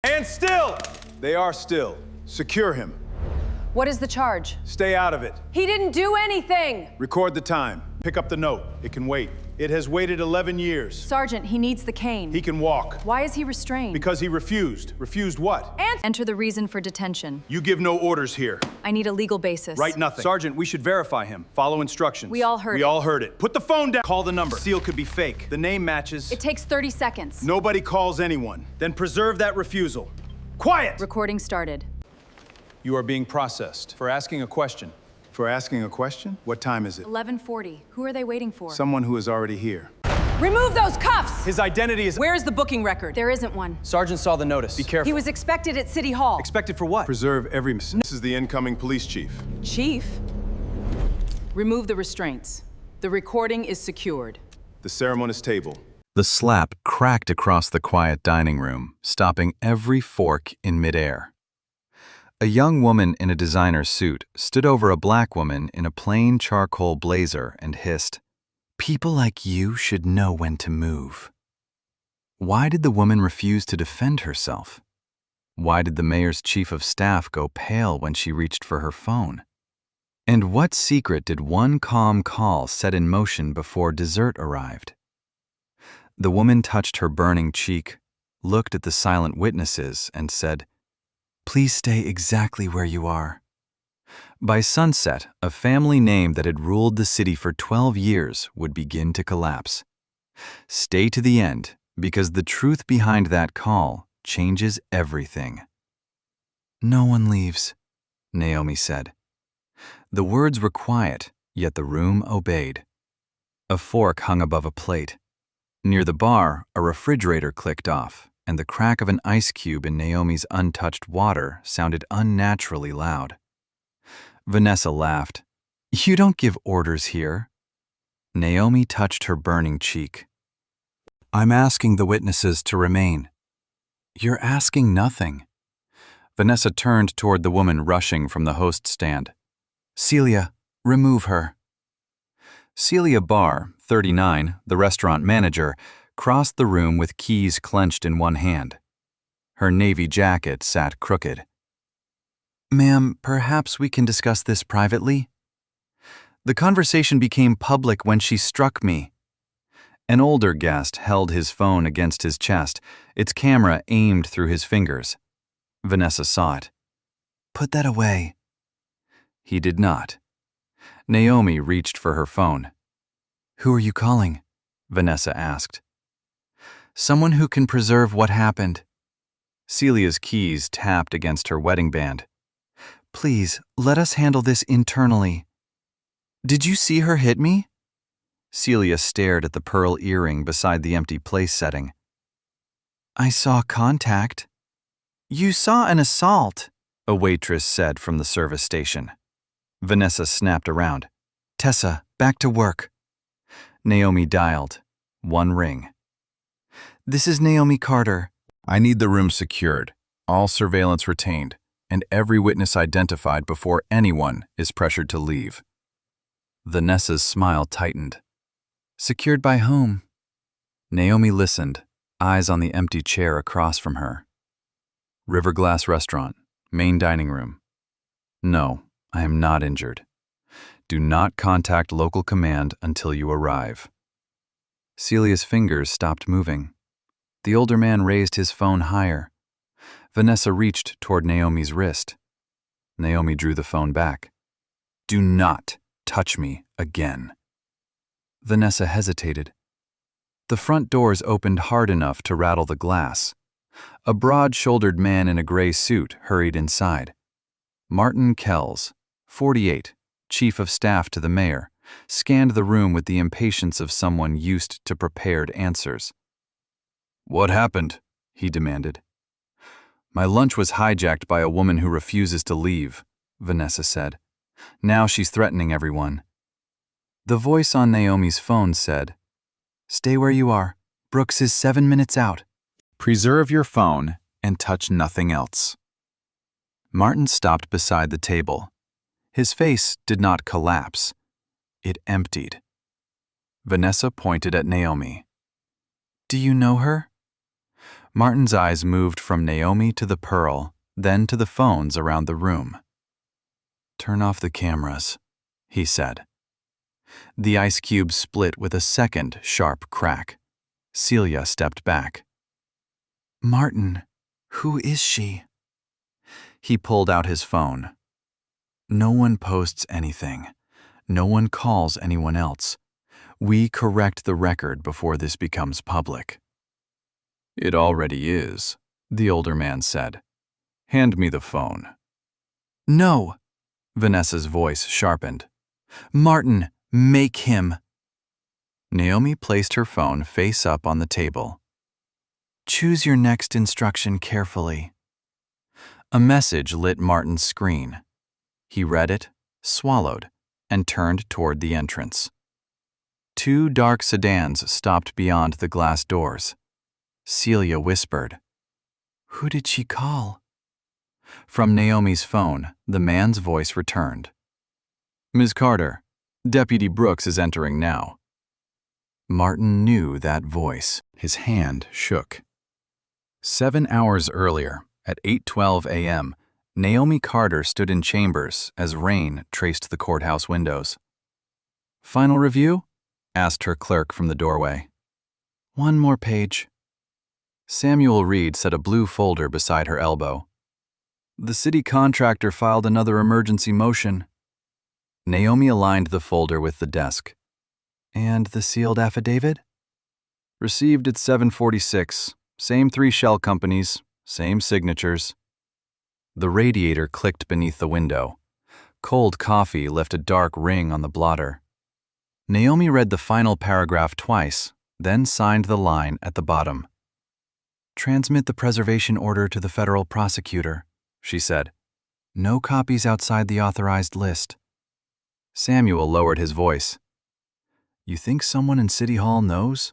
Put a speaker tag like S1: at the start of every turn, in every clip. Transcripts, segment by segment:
S1: And still! They are still. Secure him.
S2: What is the charge?
S1: Stay out of it.
S2: He didn't do anything!
S1: Record the time. Pick up the note. It can wait. It has waited 11 years.
S2: Sergeant, he needs the cane.
S1: He can walk.
S2: Why is he restrained?
S1: Because he refused. Refused what?
S2: Enter the reason for detention.
S1: You give no orders here.
S2: I need a legal basis.
S1: Write nothing. Sergeant, we should verify him. Follow instructions.
S2: We all heard it.
S1: We all heard it. Put the phone down. Call the number. Seal could be fake. The name matches.
S2: It takes 30 seconds.
S1: Nobody calls anyone. Then preserve that refusal. Quiet!
S2: Recording started.
S1: You are being processed for asking a question. For asking a question? What time is it?
S2: 11:40. Who are they waiting for?
S1: Someone who is already here.
S2: Remove those cuffs!
S3: His identity is...
S4: Where is the booking record?
S2: There isn't one.
S3: Sergeant saw the notice. Be careful.
S4: He was expected at City Hall.
S3: Expected for what?
S1: Preserve every... This is the incoming police chief.
S4: Chief, remove the restraints. The recording is secured.
S1: The ceremonist table.
S5: The slap cracked across the quiet dining room, stopping every fork in midair. A young woman in a designer suit stood over a black woman in a plain charcoal blazer and hissed, "People like you should know when to move." Why did the woman refuse to defend herself? Why did the mayor's chief of staff go pale when she reached for her phone? And what secret did one calm call set in motion before dessert arrived? The woman touched her burning cheek, looked at the silent witnesses, and said, "Please stay exactly where you are." By sunset, a family name that had ruled the city for 12 years would begin to collapse. Stay to the end, because the truth behind that call changes everything. "No one leaves," Naomi said. The words were quiet, yet the room obeyed. A fork hung above a plate. Near the bar, a refrigerator clicked off, and the crack of an ice cube in Naomi's untouched water sounded unnaturally loud. Vanessa laughed. "You don't give orders here." Naomi touched her burning cheek. "I'm asking the witnesses to remain." "You're asking nothing." Vanessa turned toward the woman rushing from the host stand. "Celia, remove her." Celia Barr, 39, the restaurant manager, crossed the room with keys clenched in one hand. Her navy jacket sat crooked. "Ma'am, perhaps we can discuss this privately?" "The conversation became public when she struck me." An older guest held his phone against his chest, its camera aimed through his fingers. Vanessa saw it. "Put that away." He did not. Naomi reached for her phone. "Who are you calling?" Vanessa asked. "Someone who can preserve what happened." Celia's keys tapped against her wedding band. "Please, let us handle this internally." "Did you see her hit me?" Celia stared at the pearl earring beside the empty place setting. "I saw contact." "You saw an assault," a waitress said from the service station. Vanessa snapped around. "Tessa, back to work." Naomi dialed. One ring. "This is Naomi Carter."
S6: "I need the room secured, all surveillance retained, and every witness identified before anyone is pressured to leave."
S5: Vanessa's smile tightened. "Secured by whom?" Naomi listened, eyes on the empty chair across from her. "Riverglass Restaurant, main dining room." "No, I am not injured. Do not contact local command until you arrive." Celia's fingers stopped moving. The older man raised his phone higher. Vanessa reached toward Naomi's wrist. Naomi drew the phone back. "Do not touch me again." Vanessa hesitated. The front doors opened hard enough to rattle the glass. A broad-shouldered man in a gray suit hurried inside. Martin Kells, 48, chief of staff to the mayor, scanned the room with the impatience of someone used to prepared answers. "What happened?" he demanded. "My lunch was hijacked by a woman who refuses to leave," Vanessa said. "Now she's threatening everyone." The voice on Naomi's phone said, "Stay where you are. Brooks is 7 minutes out. Preserve your phone and touch nothing else." Martin stopped beside the table. His face did not collapse. It emptied. Vanessa pointed at Naomi. "Do you know her?" Martin's eyes moved from Naomi to the pearl, then to the phones around the room. "Turn off the cameras," he said. The ice cube split with a second sharp crack. Celia stepped back. "Martin, who is she?" He pulled out his phone. "No one posts anything. No one calls anyone else. We correct the record before this becomes public." "It already is," the older man said. "Hand me the phone." "No," Vanessa's voice sharpened. "Martin, make him." Naomi placed her phone face up on the table. "Choose your next instruction carefully." A message lit Martin's screen. He read it, swallowed, and turned toward the entrance. Two dark sedans stopped beyond the glass doors. Celia whispered, "Who did she call?" From Naomi's phone, the man's voice returned. "Ms. Carter, Deputy Brooks is entering now." Martin knew that voice. His hand shook. 7 hours earlier, at 8:12 a.m., Naomi Carter stood in chambers as rain traced the courthouse windows. "Final review?" asked her clerk from the doorway. "One more page." Samuel Reed set a blue folder beside her elbow. "The city contractor filed another emergency motion." Naomi aligned the folder with the desk. "And the sealed affidavit?" "Received at 7:46. Same 3 shell companies, same signatures." The radiator clicked beneath the window. Cold coffee left a dark ring on the blotter. Naomi read the final paragraph twice, then signed the line at the bottom. "Transmit the preservation order to the federal prosecutor," she said. "No copies outside the authorized list." Samuel lowered his voice. "You think someone in City Hall knows?"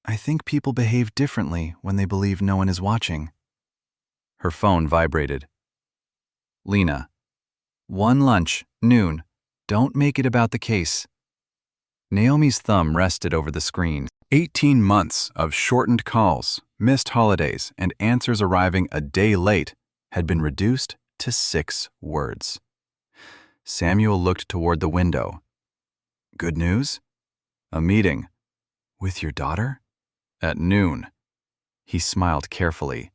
S5: "I think people behave differently when they believe no one is watching." Her phone vibrated. "Lena, 1 lunch, noon. Don't make it about the case." Naomi's thumb rested over the screen. 18 months of shortened calls, missed holidays, and answers arriving a day late had been reduced to 6 words. Samuel looked toward the window. "Good news?" "A meeting." "With your daughter?" "At noon." He smiled carefully.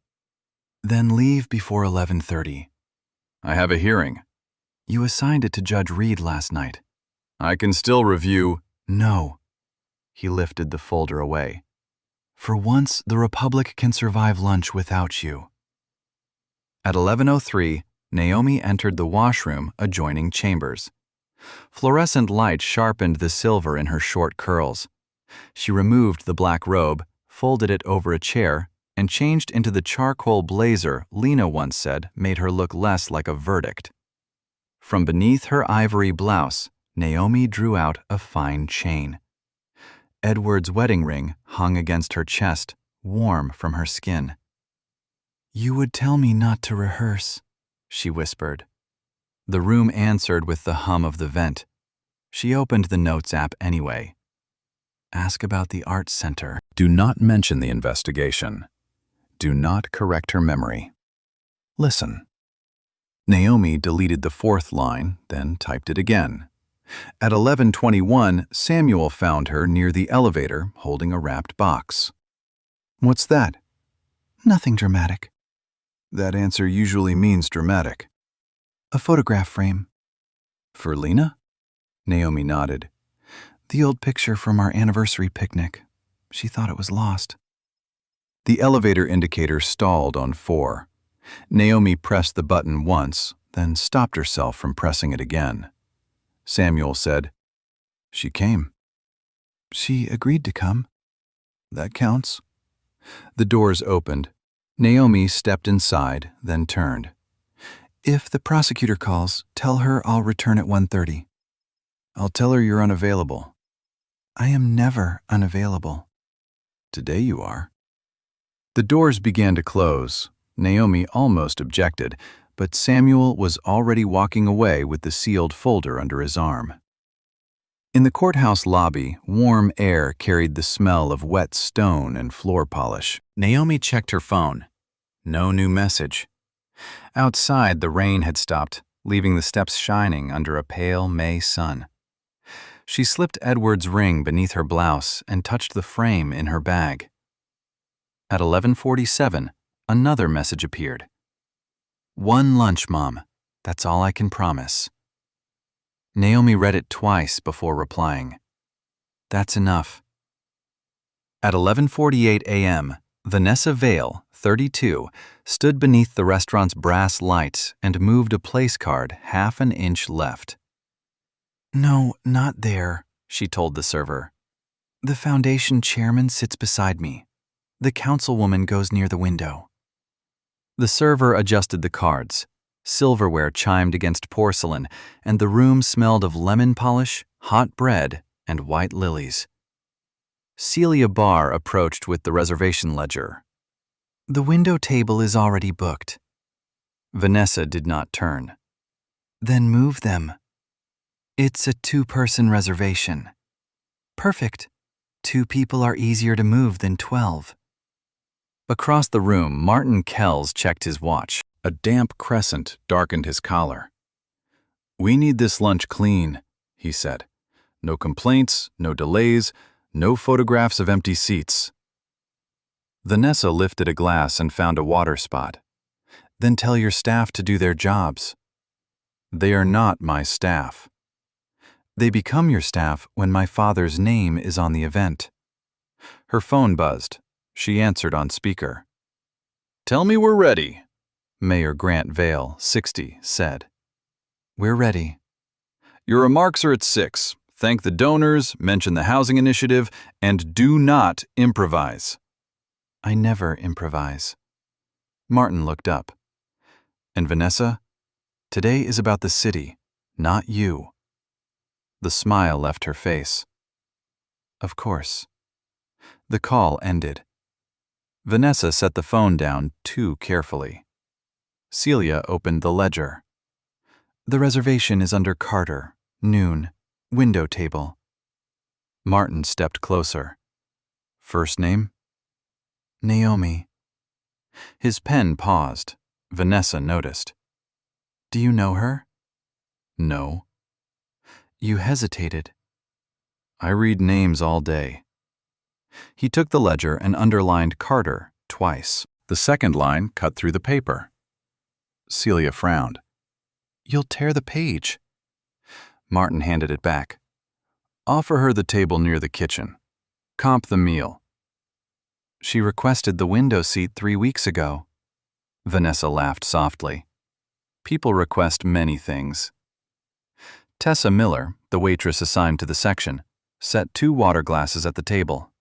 S5: "Then leave before 11:30. "I have a hearing." "You assigned it to Judge Reed last night." "I can still review." "No." He lifted the folder away. "For once, the Republic can survive lunch without you." At 11:03, Naomi entered the washroom adjoining chambers. Fluorescent light sharpened the silver in her short curls. She removed the black robe, folded it over a chair, and changed into the charcoal blazer Lena once said made her look less like a verdict. From beneath her ivory blouse, Naomi drew out a fine chain. Edward's wedding ring hung against her chest, warm from her skin. "You would tell me not to rehearse," she whispered. The room answered with the hum of the vent. She opened the Notes app anyway. "Ask about the Arts Center."
S6: Do not mention the investigation. Do not correct her memory. Listen. Naomi deleted the 4th line, then typed it again. At 11:21, Samuel found her near the elevator holding a wrapped box. "What's that?" "Nothing dramatic." "That answer usually means dramatic." "A photograph frame." "For Lena?" Naomi nodded. "The old picture from our anniversary picnic. She thought it was lost." The elevator indicator stalled on 4. Naomi pressed the button once, then stopped herself from pressing it again. Samuel said, "She came." "She agreed to come." "That counts." The doors opened. Naomi stepped inside, then turned. "If the prosecutor calls, tell her I'll return at 1:30. "I'll tell her you're unavailable." "I am never unavailable." "Today you are." The doors began to close. Naomi almost objected, but Samuel was already walking away with the sealed folder under his arm. In the courthouse lobby, warm air carried the smell of wet stone and floor polish. Naomi checked her phone. No new message. Outside, the rain had stopped, leaving the steps shining under a pale May sun. She slipped Edward's ring beneath her blouse and touched the frame in her bag. At 11:47, another message appeared. "One lunch, Mom. That's all I can promise." Naomi read it twice before replying. "That's enough." At 11:48 a.m., Vanessa Vale, 32, stood beneath the restaurant's brass lights and moved a place card half an inch left. "No, not there," she told the server. "The foundation chairman sits beside me. The councilwoman goes near the window." The server adjusted the cards. Silverware chimed against porcelain, and the room smelled of lemon polish, hot bread, and white lilies. Celia Barr approached with the reservation ledger. "The window table is already booked." Vanessa did not turn. "Then move them." "It's a two-person reservation." "Perfect. 2 people are easier to move than 12. Across the room, Martin Kells checked his watch. A damp crescent darkened his collar. "We need this lunch clean," he said. "No complaints, no delays, no photographs of empty seats." Vanessa lifted a glass and found a water spot. "Then tell your staff to do their jobs." "They are not my staff." "They become your staff when my father's name is on the event." Her phone buzzed. She answered on speaker. "Tell me we're ready," Mayor Grant Vale, 60, said. "We're ready." "Your remarks are at 6. Thank the donors, mention the housing initiative, and do not improvise." "I never improvise." Martin looked up. "And Vanessa, today is about the city, not you." The smile left her face. "Of course." The call ended. Vanessa set the phone down too carefully. Celia opened the ledger. "The reservation is under Carter, noon, window table." Martin stepped closer. "First name?" "Naomi." His pen paused. Vanessa noticed. "Do you know her?" "No." "You hesitated." "I read names all day." He took the ledger and underlined Carter twice. The second line cut through the paper. Celia frowned. "You'll tear the page." Martin handed it back. "Offer her the table near the kitchen. Comp the meal." "She requested the window seat 3 weeks ago." Vanessa laughed softly. "People request many things." Tessa Miller, the waitress assigned to the section, set 2 water glasses at the table.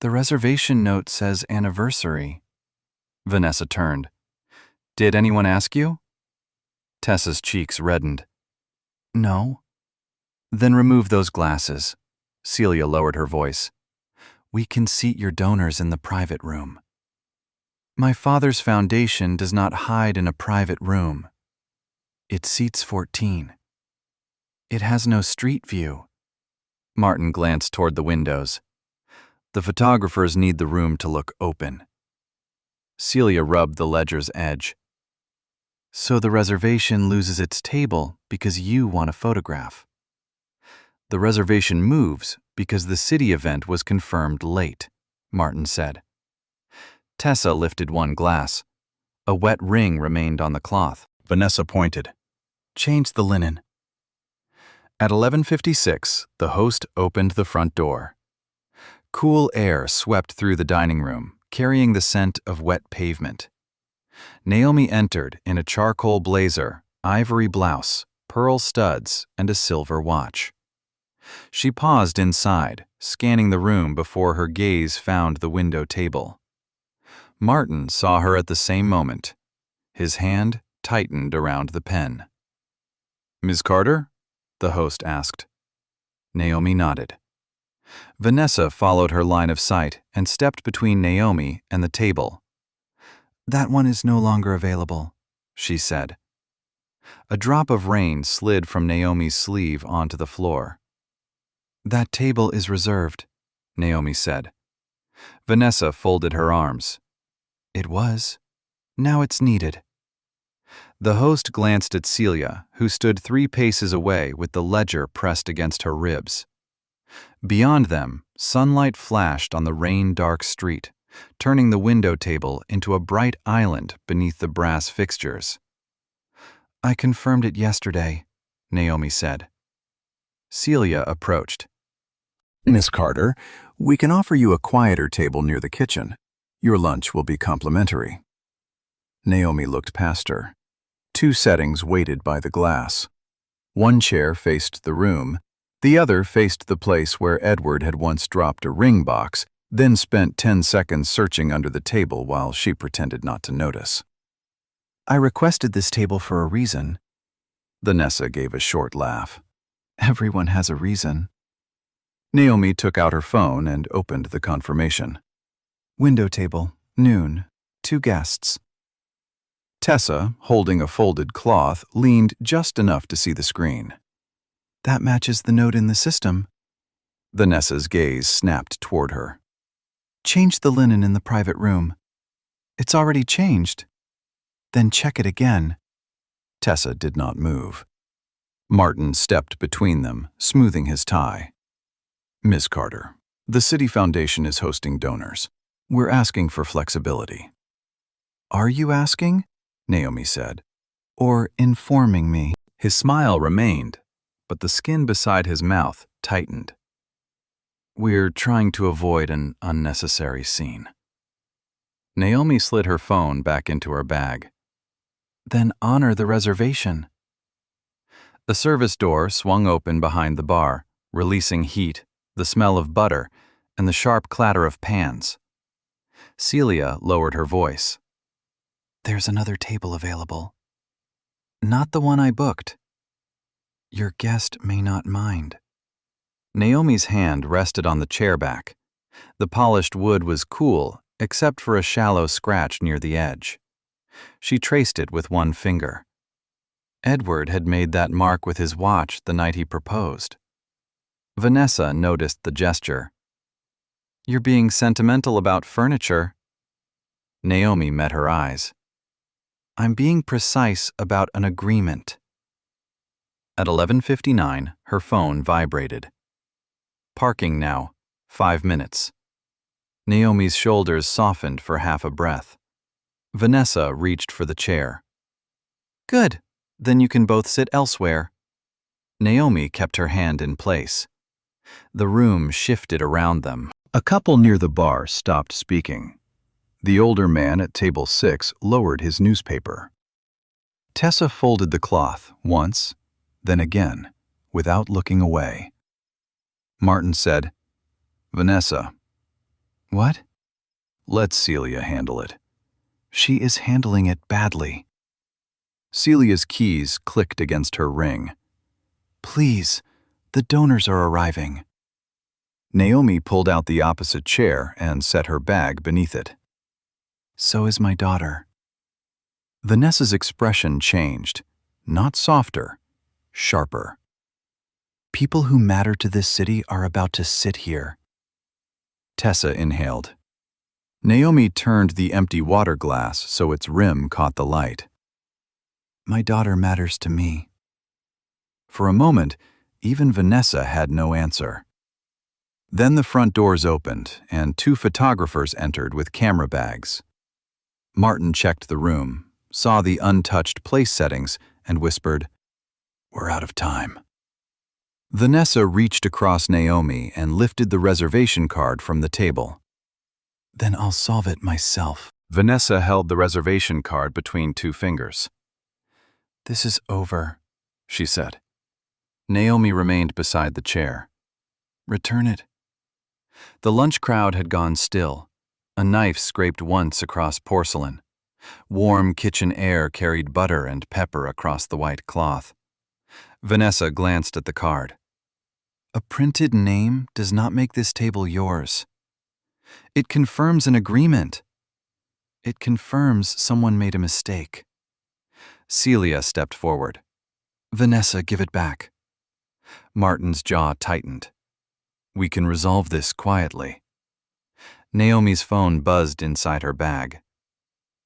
S6: "The reservation note says anniversary." Vanessa turned. "Did anyone ask you?" Tessa's cheeks reddened. "No." "Then remove those glasses." Celia lowered her voice. "We can seat your donors in the private room." "My father's foundation does not hide in a private room. It seats 14. It has no street view." Martin glanced toward the windows. "The photographers need the room to look open." Celia rubbed the ledger's edge. "So the reservation loses its table because you want a photograph." "The reservation moves because the city event was confirmed late," Martin said. Tessa lifted one glass. A wet ring remained on the cloth. Vanessa pointed. "Change the linen." At 11:56, the host opened the front door. Cool air swept through the dining room, carrying the scent of wet pavement. Naomi entered in a charcoal blazer, ivory blouse, pearl studs, and a silver watch. She paused inside, scanning the room before her gaze found the window table. Martin saw her at the same moment. His hand tightened around the pen. "Ms. Carter?" the host asked. Naomi nodded. Vanessa followed her line of sight and stepped between Naomi and the table. "That one is no longer available," she said. A drop of rain slid from Naomi's sleeve onto the floor.
S5: That table is reserved, Naomi said. Vanessa folded her arms. It was. Now it's needed. The host glanced at Celia, who stood 3 paces away with the ledger pressed against her ribs. Beyond them, sunlight flashed on the rain-dark street, turning the window table into a bright island beneath the brass fixtures. I confirmed it yesterday, Naomi said. Celia approached.
S6: Miss Carter, we can offer you a quieter table near the kitchen. Your lunch will be complimentary. Naomi looked past her. 2 settings waited by the glass. One chair faced the room, the other faced the place where Edward had once dropped a ring box, then spent 10 seconds searching under the table while she pretended not to notice.
S5: I requested this table for a reason.
S6: Vanessa gave a short laugh.
S5: Everyone has a reason.
S6: Naomi took out her phone and opened the confirmation.
S5: Window table, noon, 2 guests.
S6: Tessa, holding a folded cloth, leaned just enough to see the screen.
S5: That matches the note in the system.
S6: Vanessa's gaze snapped toward her.
S5: Change the linen in the private room. It's already changed. Then check it again.
S6: Tessa did not move. Martin stepped between them, smoothing his tie. Miss Carter, the City Foundation is hosting donors. We're asking for flexibility.
S5: Are you asking? Naomi said. Or informing me?
S6: His smile remained, but the skin beside his mouth tightened. We're trying to avoid an unnecessary scene. Naomi slid her phone back into her bag.
S5: Then honor the reservation.
S6: The service door swung open behind the bar, releasing heat, the smell of butter, and the sharp clatter of pans. Celia lowered her voice.
S5: There's another table available. Not the one I booked. Your guest may not mind.
S6: Naomi's hand rested on the chair back. The polished wood was cool, except for a shallow scratch near the edge. She traced it with one finger. Edward had made that mark with his watch the night he proposed. Vanessa noticed the gesture. You're being sentimental about furniture. Naomi met her eyes.
S5: I'm being precise about an agreement.
S6: At 11:59, her phone vibrated. Parking now, 5 minutes. Naomi's shoulders softened for half a breath. Vanessa reached for the chair.
S5: Good. Then you can both sit elsewhere.
S6: Naomi kept her hand in place. The room shifted around them.
S5: A couple near the bar stopped speaking.
S6: The older man at table 6 lowered his newspaper. Tessa folded the cloth once, then again, without looking away. Martin said, Vanessa.
S5: What?
S6: Let Celia handle it.
S5: She is handling it badly.
S6: Celia's keys clicked against her ring.
S5: Please, the donors are arriving.
S6: Naomi pulled out the opposite chair and set her bag beneath it.
S5: So is my daughter.
S6: Vanessa's expression changed, not softer, sharper.
S5: People who matter to this city are about to sit here.
S6: Tessa inhaled. Naomi turned the empty water glass so its rim caught the light.
S5: My daughter matters to me.
S6: For a moment, even Vanessa had no answer. Then the front doors opened, and 2 photographers entered with camera bags. Martin checked the room, saw the untouched place settings, and whispered, We're out of time. Vanessa reached across Naomi and lifted the reservation card from the table.
S5: Then I'll solve it myself.
S6: Vanessa held the reservation card between 2 fingers.
S5: This is over,
S6: she said. Naomi remained beside the chair.
S5: Return it.
S6: The lunch crowd had gone still. A knife scraped once across porcelain. Warm kitchen air carried butter and pepper across the white cloth. Vanessa glanced at the card.
S5: A printed name does not make this table yours. It confirms an agreement. It confirms someone made a mistake.
S6: Celia stepped forward.
S5: Vanessa, give it back.
S6: Martin's jaw tightened.
S5: We can resolve this quietly. Naomi's phone buzzed inside her bag.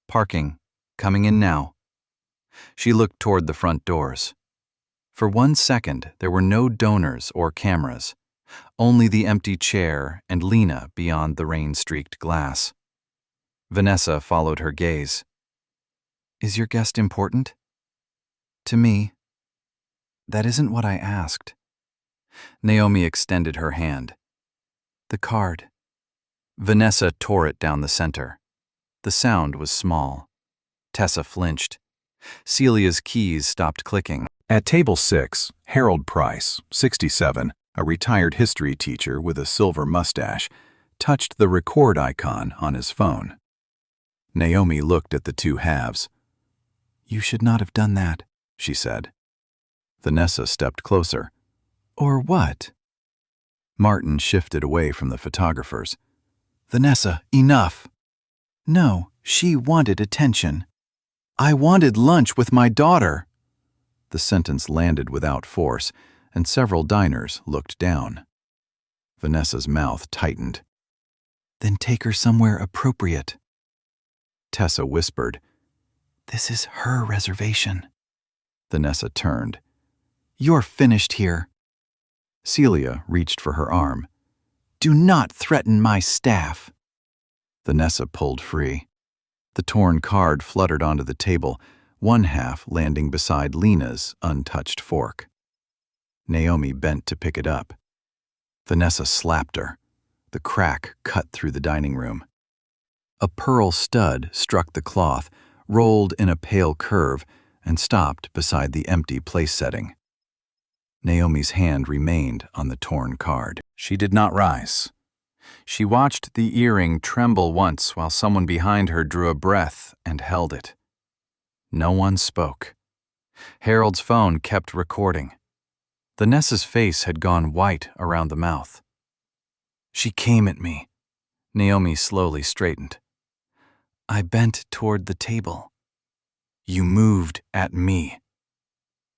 S5: Parking. Coming in now. She looked toward the front doors. For 1 second, there were no donors or cameras, only the empty chair and Lena beyond the rain-streaked glass. Vanessa followed her gaze. Is your guest important? To me. That isn't what I asked. Naomi extended her hand. The card. Vanessa tore it down the center. The sound was small. Tessa flinched. Celia's keys stopped clicking.
S6: At table 6, Harold Price, 67, a retired history teacher with a silver mustache, touched the record icon on his phone. Naomi looked at the two halves. You should not have done that, she said. Vanessa stepped closer. Or what? Martin shifted away from the photographers. Vanessa, enough. No, she wanted attention. I wanted lunch with my daughter. The sentence landed without force, and several diners looked down. Vanessa's mouth tightened. Then take her somewhere appropriate. Tessa whispered, This is her reservation. Vanessa turned. You're finished here. Celia reached for her arm. Do not threaten my staff. Vanessa pulled free. The torn card fluttered onto the table, one half landing beside Lena's untouched fork. Naomi bent to pick it up. Vanessa slapped her. The crack cut through the dining room. A pearl stud struck the cloth, rolled in a pale curve, and stopped beside the empty place setting. Naomi's hand remained on the torn card. She did not rise. She watched the earring tremble once while someone behind her drew a breath and held it. No one spoke. Harold's phone kept recording. Vanessa's face had gone white around the mouth. She came at me. Naomi slowly straightened. I bent toward the table. You moved at me.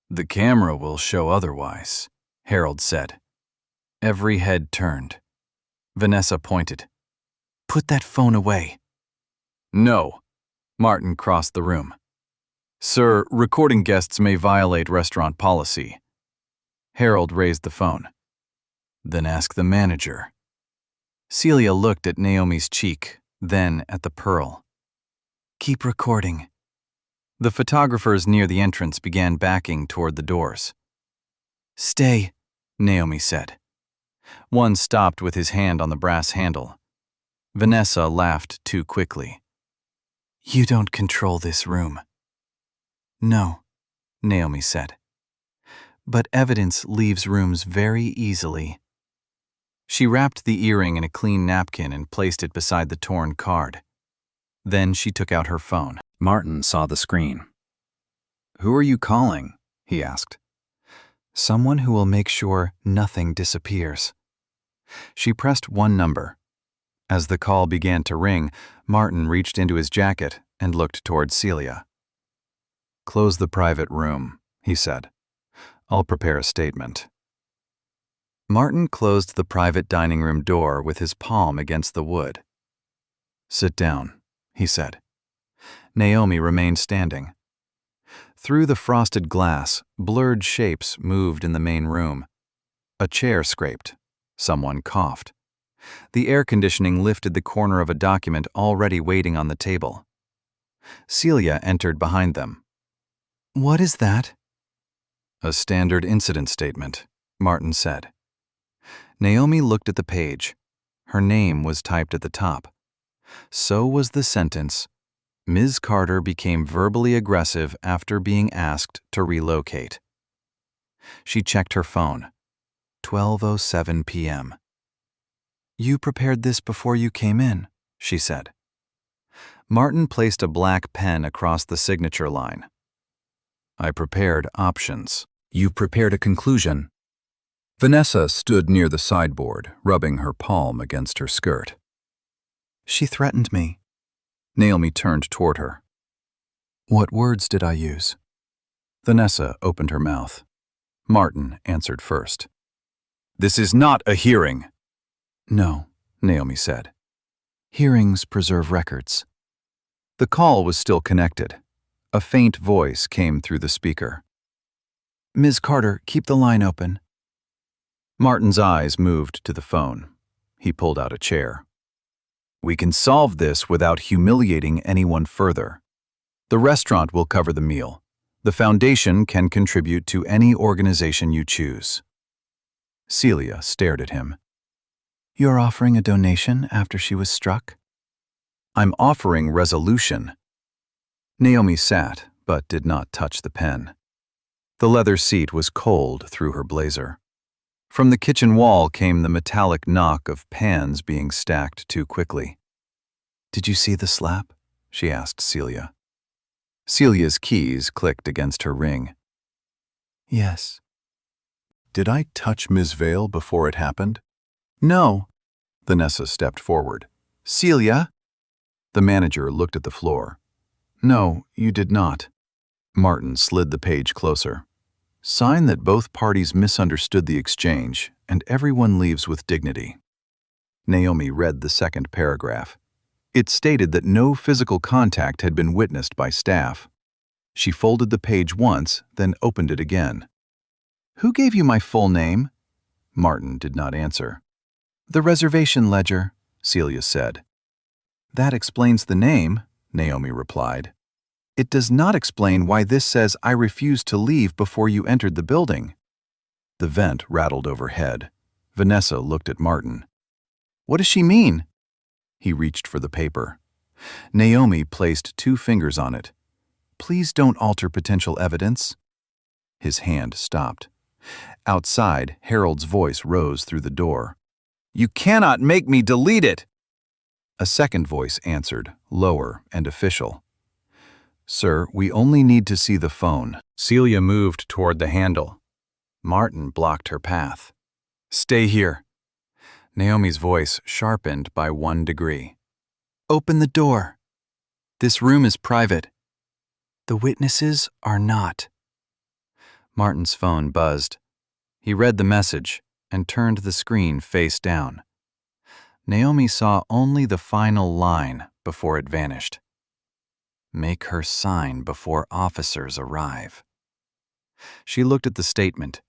S6: The camera will show otherwise, Harold said. Every head turned. Vanessa pointed. Put that phone away. No. Martin crossed the room. Sir, recording guests may violate restaurant policy. Harold raised the phone. Then ask the manager. Celia looked at Naomi's cheek, then at the pearl. Keep recording. The photographers near the entrance began backing toward the doors. Stay, Naomi said. One stopped with his hand on the brass handle. Vanessa laughed too quickly. You don't control this room. No, Naomi said. But evidence leaves rooms very easily. She wrapped the earring in a clean napkin and placed it beside the torn card. Then she took out her phone. Martin saw the screen. Who are you calling? He asked. Someone who will make sure nothing disappears. She pressed one number. As the call began to ring, Martin reached into his jacket and looked toward Celia. Close the private room, he said. I'll prepare a statement. Martin closed the private dining room door with his palm against the wood. Sit down, he said. Naomi remained standing. Through the frosted glass, blurred shapes moved in the main room. A chair scraped. Someone coughed. The air conditioning lifted the corner of a document already waiting on the table. Celia entered behind them. What is that? A standard incident statement, Martin said. Naomi looked at the page. Her name was typed at the top. So was the sentence, Ms. Carter became verbally aggressive after being asked to relocate. She checked her phone. 12:07 p.m. You prepared this before you came in, she said. Martin placed a black pen across the signature line. I prepared options. You prepared a conclusion. Vanessa stood near the sideboard, rubbing her palm against her skirt. She threatened me. Naomi turned toward her. What words did I use? Vanessa opened her mouth. Martin answered first. This is not a hearing, No, Naomi said. Hearings preserve records. The call was still connected. A faint voice came through the speaker. Ms. Carter, keep the line open. Martin's eyes moved to the phone. He pulled out a chair. We can solve this without humiliating anyone further. The restaurant will cover the meal. The foundation can contribute to any organization you choose. Celia stared at him. You're offering a donation after she was struck? I'm offering resolution. Naomi sat, but did not touch the pen. The leather seat was cold through her blazer. From the kitchen wall came the metallic knock of pans being stacked too quickly. Did you see the slap? She asked Celia. Celia's keys clicked against her ring. Yes. Did I touch Ms. Vale before it happened? No. Vanessa stepped forward. Celia? The manager looked at the floor. No, you did not. Martin slid the page closer. Sign that both parties misunderstood the exchange and everyone leaves with dignity. Naomi read the second paragraph. It stated that no physical contact had been witnessed by staff. She folded the page once, then opened it again. Who gave you my full name? Martin did not answer. The reservation ledger, Celia said. That explains the name, Naomi replied. It does not explain why this says I refused to leave before you entered the building. The vent rattled overhead. Vanessa looked at Martin. What does she mean? He reached for the paper. Naomi placed 2 fingers on it. Please don't alter potential evidence. His hand stopped. Outside, Harold's voice rose through the door. You cannot make me delete it! A second voice answered, lower and official. Sir, we only need to see the phone. Celia moved toward the handle. Martin blocked her path. Stay here. Naomi's voice sharpened by 1 degree. Open the door. This room is private. The witnesses are not. Martin's phone buzzed. He read the message and turned the screen face down. Naomi saw only the final line before it vanished. Make her sign before officers arrive. She looked at the statement,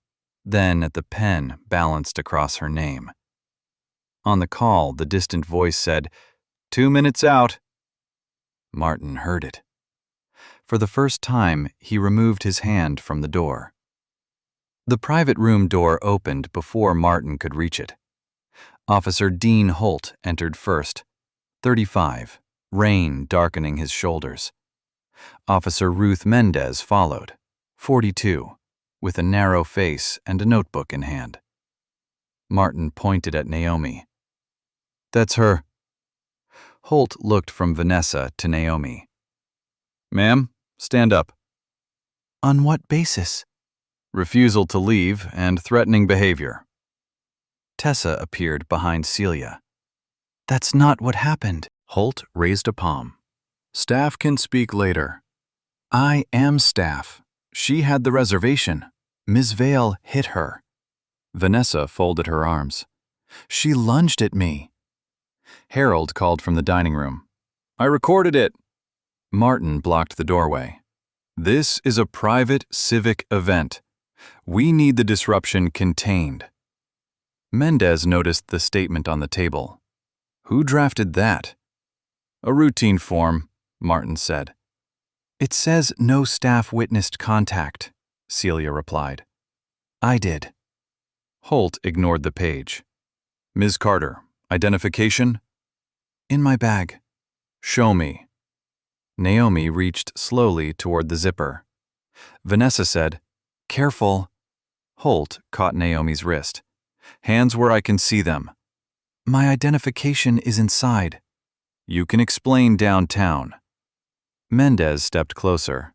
S6: then at the pen balanced across her name. On the call, the distant voice said, 2 minutes out. Martin heard it. For the first time, he removed his hand from the door. The private room door opened before Martin could reach it. Officer Dean Holt entered first, 35, rain darkening his shoulders. Officer Ruth Mendez followed, 42, with a narrow face and a notebook in hand. Martin pointed at Naomi. That's her. Holt looked from Vanessa to Naomi. Ma'am, stand up. On what basis? Refusal to leave and threatening behavior. Tessa appeared behind Celia. That's not what happened. Holt raised a palm. Staff can speak later. I am staff. She had the reservation. Ms. Vale hit her. Vanessa folded her arms. She lunged at me. Harold called from the dining room. I recorded it. Martin blocked the doorway. This is a private civic event. We need the disruption contained. Mendez noticed the statement on the table. Who drafted that? A routine form, Martin said. It says no staff witnessed contact, Celia replied. I did. Holt ignored the page. Ms. Carter, identification? In my bag. Show me. Naomi reached slowly toward the zipper. Vanessa said, Careful. Holt caught Naomi's wrist. Hands where I can see them. My identification is inside. You can explain downtown. Mendez stepped closer.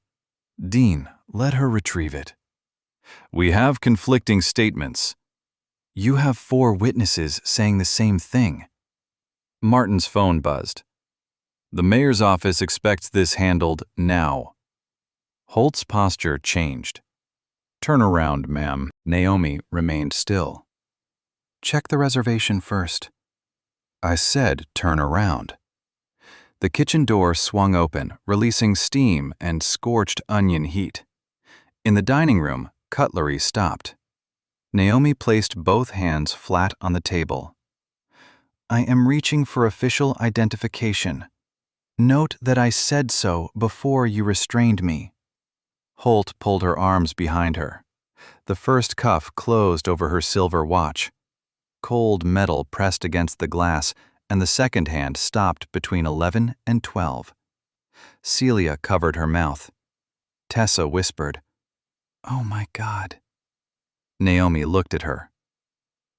S6: Dean, let her retrieve it. We have conflicting statements. You have 4 witnesses saying the same thing. Martin's phone buzzed. The mayor's office expects this handled now. Holt's posture changed. Turn around, ma'am. Naomi remained still. Check the reservation first. I said turn around. The kitchen door swung open, releasing steam and scorched onion heat. In the dining room, cutlery stopped. Naomi placed both hands flat on the table. I am reaching for official identification. Note that I said so before you restrained me. Holt pulled her arms behind her. The first cuff closed over her silver watch. Cold metal pressed against the glass, and the second hand stopped between 11 and 12. Celia covered her mouth. Tessa whispered, "Oh my God." Naomi looked at her.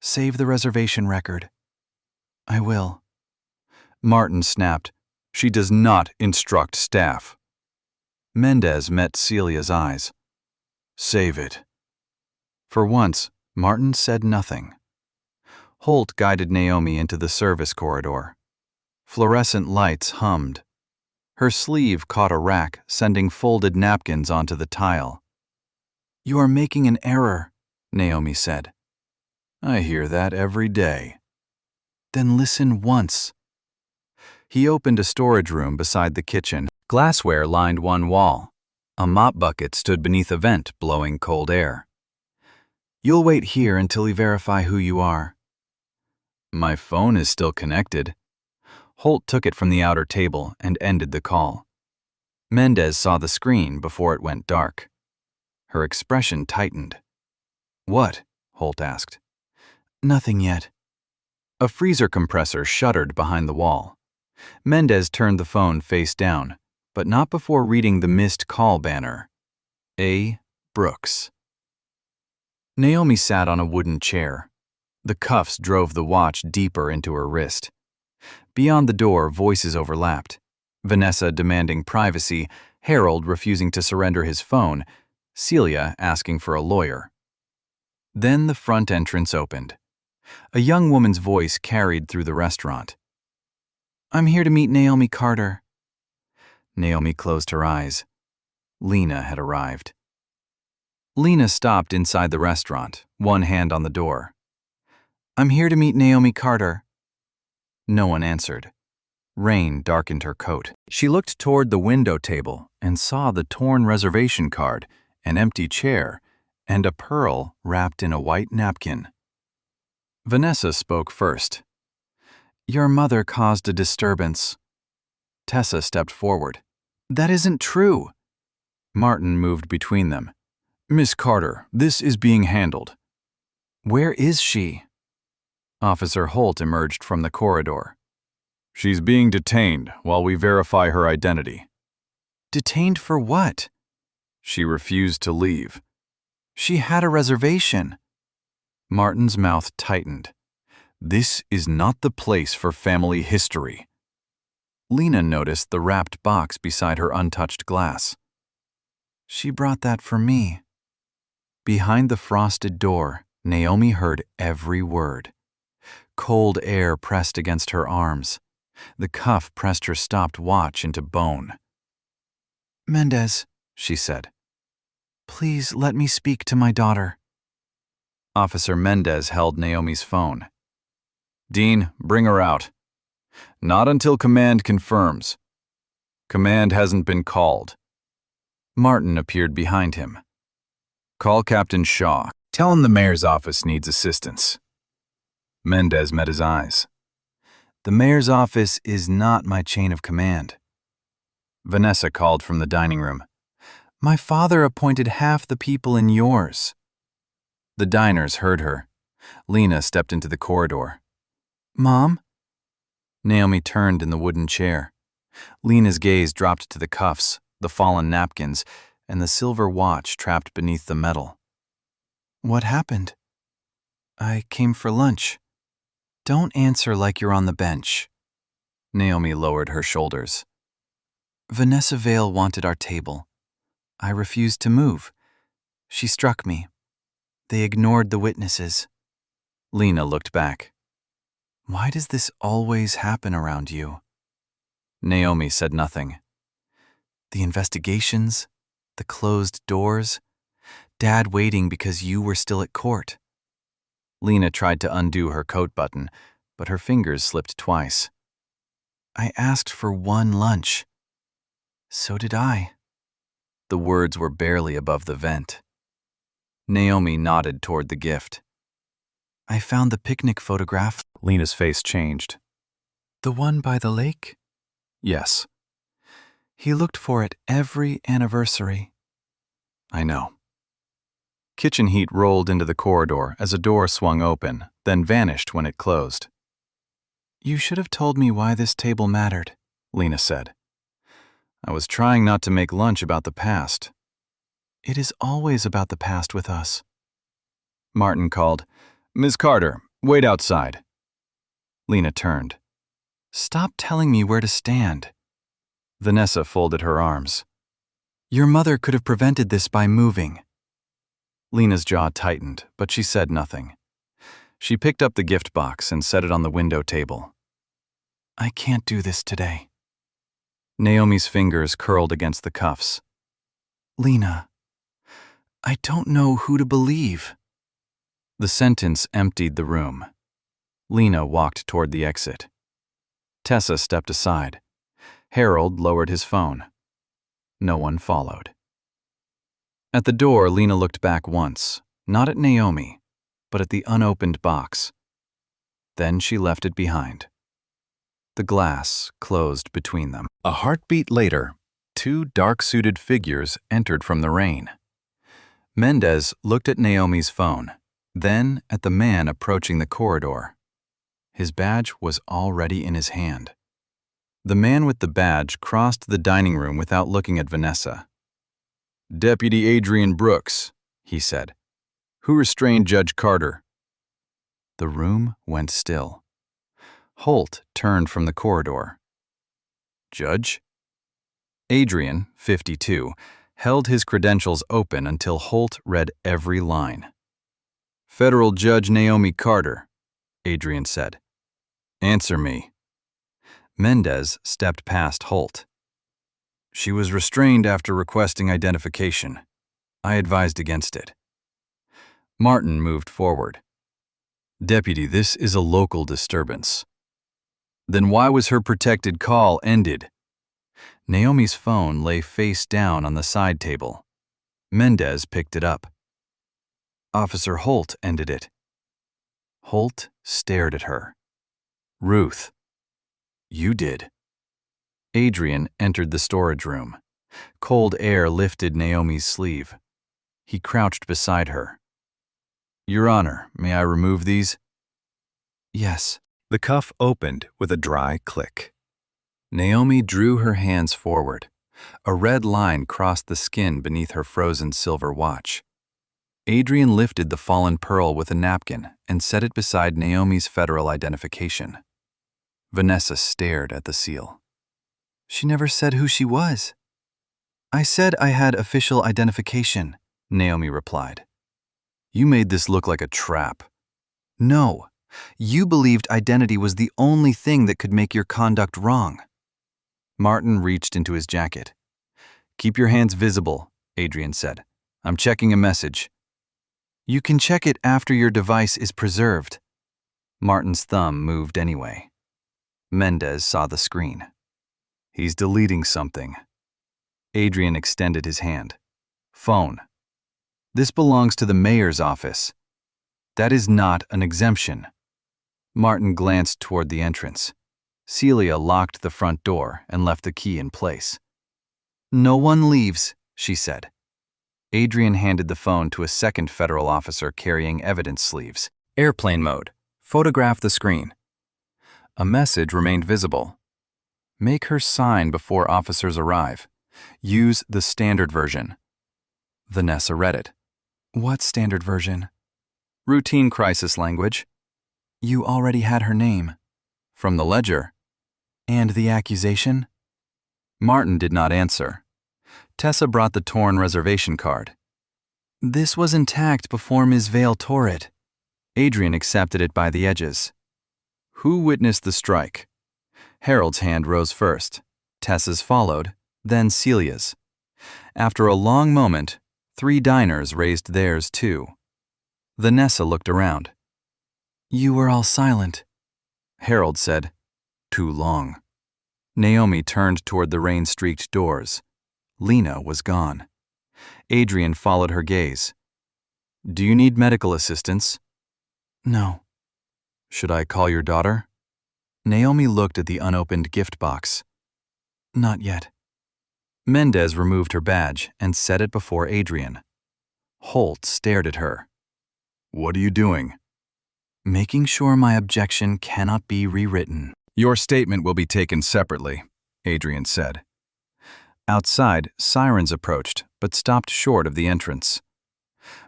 S6: "Save the reservation record." "I will." Martin snapped, "She does not instruct staff." Mendez met Celia's eyes. "Save it." For once, Martin said nothing. Holt guided Naomi into the service corridor. Fluorescent lights hummed. Her sleeve caught a rack, sending folded napkins onto the tile. "You are making an error," Naomi said. "I hear that every day." "Then listen once." He opened a storage room beside the kitchen. Glassware lined one wall. A mop bucket stood beneath a vent, blowing cold air. "You'll wait here until we verify who you are." "My phone is still connected." Holt took it from the outer table and ended the call. Mendez saw the screen before it went dark. Her expression tightened. "What?" Holt asked. "Nothing yet." A freezer compressor shuddered behind the wall. Mendez turned the phone face down, but not before reading the missed call banner. A. Brooks. Naomi sat on a wooden chair. The cuffs drove the watch deeper into her wrist. Beyond the door, voices overlapped. Vanessa demanding privacy, Harold refusing to surrender his phone, Celia asking for a lawyer. Then the front entrance opened. A young woman's voice carried through the restaurant. "I'm here to meet Naomi Carter." Naomi closed her eyes. Lena had arrived. Lena stopped inside the restaurant, one hand on the door. "I'm here to meet Naomi Carter." No one answered. Rain darkened her coat. She looked toward the window table and saw the torn reservation card, an empty chair, and a pearl wrapped in a white napkin. Vanessa spoke first. "Your mother caused a disturbance." Tessa stepped forward. "That isn't true." Martin moved between them. "Miss Carter, this is being handled." "Where is she?" Officer Holt emerged from the corridor. "She's being detained while we verify her identity." "Detained for what?" "She refused to leave." "She had a reservation." Martin's mouth tightened. "This is not the place for family history." Lena noticed the wrapped box beside her untouched glass. "She brought that for me." Behind the frosted door, Naomi heard every word. Cold air pressed against her arms. The cuff pressed her stopped watch into bone. "Mendez," she said, "please let me speak to my daughter." Officer Mendez held Naomi's phone. "Dean, bring her out." "Not until command confirms." "Command hasn't been called." Martin appeared behind him. "Call Captain Shaw. Tell him the mayor's office needs assistance." Mendez met his eyes. "The mayor's office is not my chain of command." Vanessa called from the dining room. "My father appointed half the people in yours." The diners heard her. Lena stepped into the corridor. "Mom?" Naomi turned in the wooden chair. Lena's gaze dropped to the cuffs, the fallen napkins, and the silver watch trapped beneath the metal. "What happened?" "I came for lunch." "Don't answer like you're on the bench." Naomi lowered her shoulders. "Vanessa Vale wanted our table. I refused to move. She struck me. They ignored the witnesses." Lena looked back. "Why does this always happen around you?" Naomi said nothing. "The investigations, the closed doors, Dad waiting because you were still at court." Lena tried to undo her coat button,
S5: but her fingers slipped twice. I asked for one lunch. So did I. The words were barely above the vent. Naomi nodded toward the gift. I found the picnic photograph.
S6: Lena's face changed.
S5: The one by the lake?
S6: Yes,
S5: He looked for it every anniversary.
S6: I know. Kitchen heat rolled into the corridor as a door swung open, then vanished when it closed.
S5: You should have told me why this table mattered,
S6: Lena said. I was trying not to make lunch about the past.
S5: It is always about the past with us.
S6: Martin called, Ms. Carter, wait outside. Lena turned.
S5: Stop telling me where to stand.
S6: Vanessa folded her arms.
S5: Your mother could have prevented this by moving.
S6: Lena's jaw tightened, but she said nothing. She picked up the gift box and set it on the window table.
S5: I can't do this today.
S6: Naomi's fingers curled against the cuffs.
S5: Lena, I don't know who to believe.
S6: The sentence emptied the room. Lena walked toward the exit. Tessa stepped aside. Harold lowered his phone. No one followed. At the door, Lena looked back once, not at Naomi, but at the unopened box. Then she left it behind. The glass closed between them. A heartbeat later, two dark-suited figures entered from the rain. Mendez looked at Naomi's phone, then at the man approaching the corridor. His badge was already in his hand. The man with the badge crossed the dining room without looking at Vanessa. Deputy Adrian Brooks, he said. Who restrained Judge Carter? The room went still. Holt turned from the corridor. Judge? Adrian, 52, held his credentials open until Holt read every line. Federal Judge Naomi Carter, Adrian said. Answer me. Mendez stepped past Holt. She was restrained after requesting identification. I advised against it. Martin moved forward. Deputy, this is a local disturbance. Then why was her protected call ended? Naomi's phone lay face down on the side table. Mendez picked it up. Officer Holt ended it. Holt stared at her. Ruth. You did. Adrian entered the storage room. Cold air lifted Naomi's sleeve. He crouched beside her. Your Honor, may I remove these? Yes. The cuff opened with a dry click. Naomi drew her hands forward. A red line crossed the skin beneath her frozen silver watch. Adrian lifted the fallen pearl with a napkin and set it beside Naomi's federal identification. Vanessa stared at the seal. She never said who she was. I said I had official identification, Naomi replied. You made this look like a trap. No, you believed identity was the only thing that could make your conduct wrong. Martin reached into his jacket. Keep your hands visible, Adrian said. I'm checking a message. You can check it after your device is preserved. Martin's thumb moved anyway. Mendez saw the screen. He's deleting something. Adrian extended his hand. Phone. This belongs to the mayor's office. That is not an exemption. Martin glanced toward the entrance. Celia locked the front door and left the key in place. No one leaves, she said. Adrian handed the phone to a second federal officer carrying evidence sleeves. Airplane mode. Photograph the screen. A message remained visible. Make her sign before officers arrive. Use the standard version. Vanessa read it. What standard version? Routine crisis language. You already had her name. From the ledger. And the accusation? Martin did not answer. Tessa brought the torn reservation card. This was intact before Ms. Vale tore it. Adrian accepted it by the edges. Who witnessed the strike? Harold's hand rose first. Tessa's followed, then Celia's. After a long moment, 3 diners raised theirs too. Vanessa looked around. You were all silent.
S5: Harold said, "Too long." Naomi turned toward the rain-streaked doors. Lena was gone. Adrian followed her gaze. "Do you need medical assistance?" "No." "Should I call your daughter?" Naomi looked at the unopened gift box. "Not yet." Mendez removed her badge and set it before Adrian. Holt stared at her. "What are you doing?" "Making sure my objection cannot be rewritten." "Your statement will be taken separately," Adrian said. Outside, sirens approached, but stopped short of the entrance.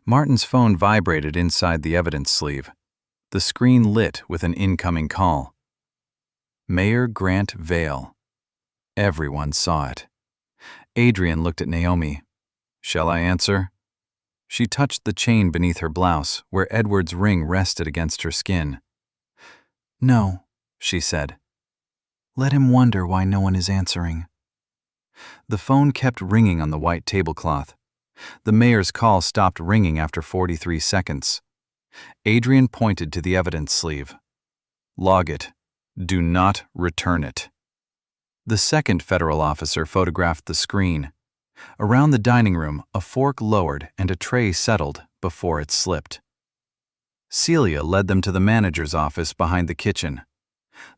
S5: Martin's phone vibrated inside the evidence sleeve. The screen lit with an incoming call. Mayor Grant Vale. Everyone saw it. Adrian looked at Naomi. "Shall I answer?" She touched the chain beneath her blouse, where Edward's ring rested against her skin. "No," she said. "Let him wonder why no one is answering." The phone kept ringing on the white tablecloth. The mayor's call stopped ringing after 43 seconds. Adrian pointed to the evidence sleeve. "Log it. Do not return it." The second federal officer photographed the screen. Around the dining room, a fork lowered and a tray settled before it slipped. Celia led them to the manager's office behind the kitchen.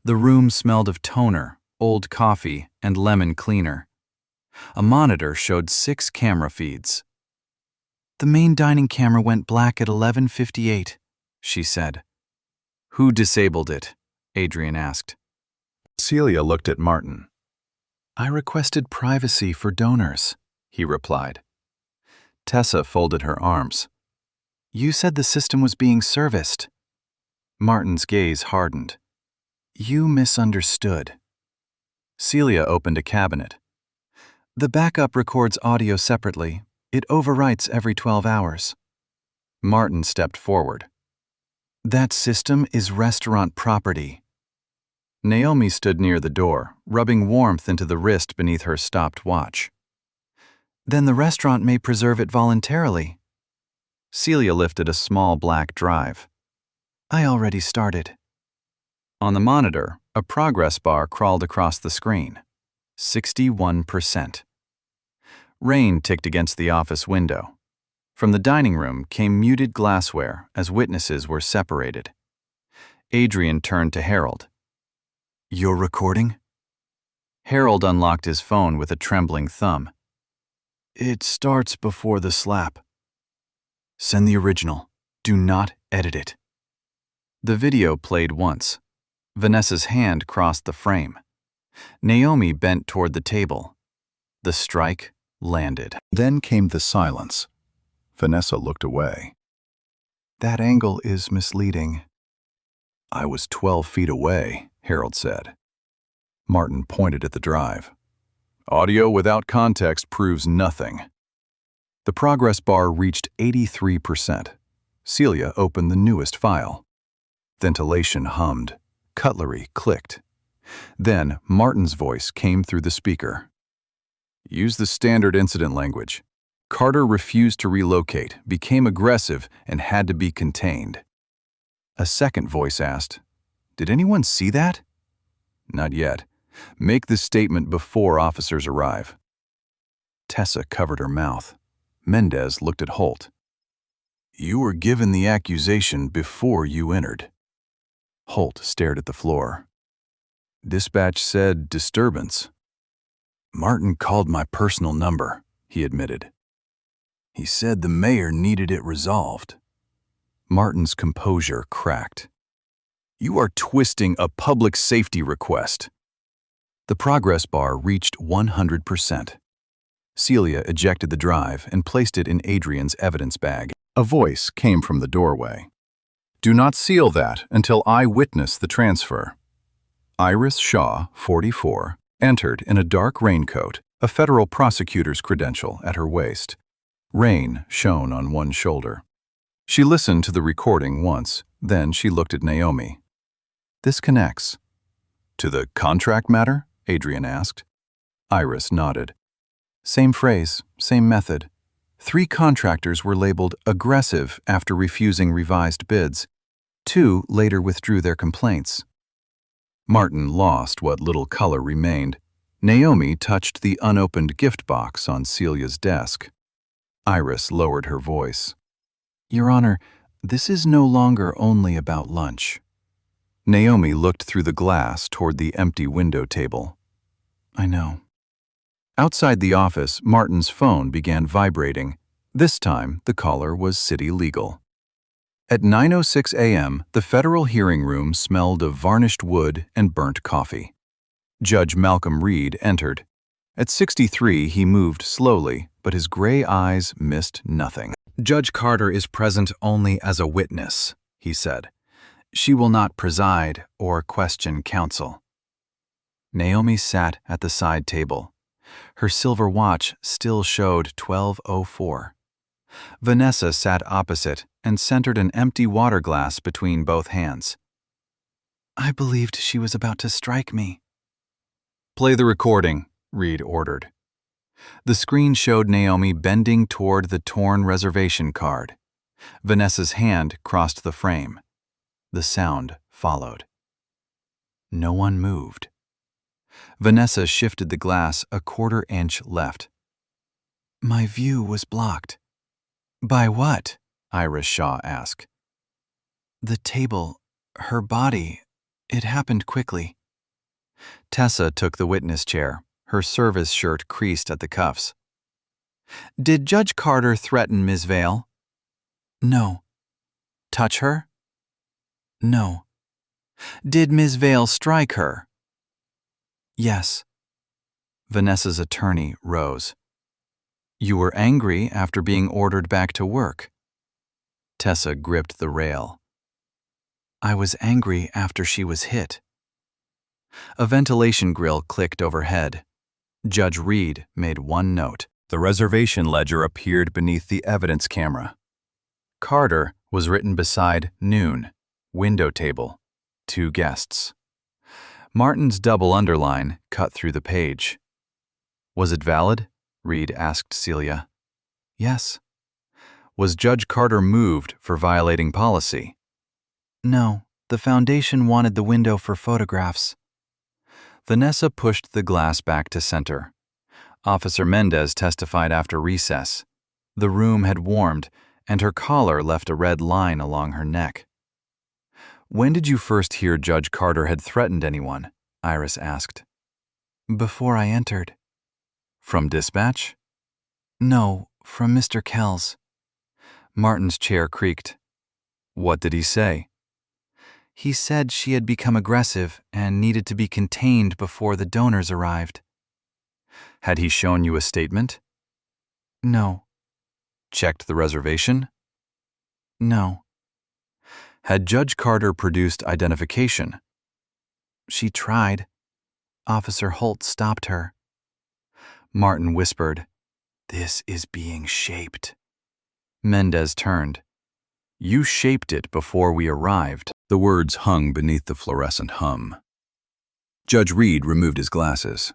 S5: The room smelled of toner, old coffee, and lemon cleaner. A monitor showed 6 camera feeds. "The main dining camera went black at 11:58, she said. "Who disabled it?" Adrian asked. Celia looked at Martin. "I requested privacy for donors," he replied. Tessa folded her arms. "You said the system was being serviced." Martin's gaze hardened. "You misunderstood." Celia opened a cabinet. "The backup records audio separately. It overwrites every 12 hours. Martin stepped forward. "That system is restaurant property." Naomi stood near the door, rubbing warmth into the wrist beneath her stopped watch. "Then the restaurant may preserve it voluntarily." Celia lifted a small black drive. "I already started." On the monitor, a progress bar crawled across the screen. 61%. Rain ticked against the office window. From the dining room came muted glassware as witnesses were separated. Adrian turned to Harold. "You're recording?" Harold unlocked his phone with a trembling thumb. "It starts before the slap." "Send the original. Do not edit it." The video played once. Vanessa's hand crossed the frame. Naomi bent toward the table. The strike landed.
S6: Then came the silence. Vanessa looked away.
S5: "That angle is misleading."
S6: "I was 12 feet away," Harold said. Martin pointed at the drive. "Audio without context proves nothing." The progress bar reached 83%. Celia opened the newest file. Ventilation hummed. Cutlery clicked. Then Martin's voice came through the speaker. "Use the standard incident language. Carter refused to relocate, became aggressive, and had to be contained." A second voice asked, "Did anyone see that?" "Not yet. Make the statement before officers arrive." Tessa covered her mouth. Mendez looked at Holt. "You were given the accusation before you entered." Holt stared at the floor. "Dispatch said disturbance." "Martin called my personal number," he admitted. "He said the mayor needed it resolved." Martin's composure cracked. "You are twisting a public safety request." The progress bar reached 100%. Celia ejected the drive and placed it in Adrian's evidence bag. A voice came from the doorway. "Do not seal that until I witness the transfer." Iris Shaw, 44, entered in a dark raincoat, a federal prosecutor's credential at her waist. Rain shone on one shoulder. She listened to the recording once, then she looked at Naomi. "This connects." "To the contract matter?" Adrian asked. Iris nodded. "Same phrase, same method. 3 contractors were labeled aggressive after refusing revised bids. 2 later withdrew their complaints." Martin lost what little color remained. Naomi touched the unopened gift box on Celia's desk. Iris lowered her voice. Your Honor, this is no longer only about lunch. Naomi looked through the glass toward the empty window table. I know. Outside the office, Martin's phone began vibrating. This time, the caller was city legal. At 9:06 a.m., the federal hearing room smelled of varnished wood and burnt coffee. Judge Malcolm Reed entered. At 63, he moved slowly, but his gray eyes missed nothing. Judge Carter is present only as a witness, he said. She will not preside or question counsel. Naomi sat at the side table. Her silver watch still showed 12:04. Vanessa sat opposite and centered an empty water glass between both hands. I believed she was about to strike me. Play the recording, Reed ordered. The screen showed Naomi bending toward the torn reservation card. Vanessa's hand crossed the frame. The sound followed. No one moved. Vanessa shifted the glass a quarter-inch left. My view was blocked. By what? Iris Shaw asked. The table, her body, it happened quickly. Tessa took the witness chair, her service shirt creased at the cuffs. Did Judge Carter threaten Ms. Vale? No. Touch her? No. Did Ms. Vale strike her? Yes. Vanessa's attorney rose. You were angry after being ordered back to work. Tessa gripped the rail. I was angry after she was hit. A ventilation grill clicked overhead. Judge Reed made one note. The reservation ledger appeared beneath the evidence camera. Carter was written beside noon, window table, 2 guests. Martin's double underline cut through the page. Was it valid? Reed asked Celia. Yes. Was Judge Carter moved for violating policy? No, the foundation wanted the window for photographs. Vanessa pushed the glass back to center. Officer Mendez testified after recess. The room had warmed, and her collar left a red line along her neck. When did you first hear Judge Carter had threatened anyone? Iris asked. Before I entered. From dispatch? No, from Mr. Kells. Martin's chair creaked. What did he say? He said she had become aggressive and needed to be contained before the donors arrived. Had he shown you a statement? No. Checked the reservation? No. Had Judge Carter produced identification? She tried. Officer Holt stopped her. Martin whispered, This is being shaped. Mendez turned. You shaped it before we arrived. The words hung beneath the fluorescent hum. Judge Reed removed his glasses.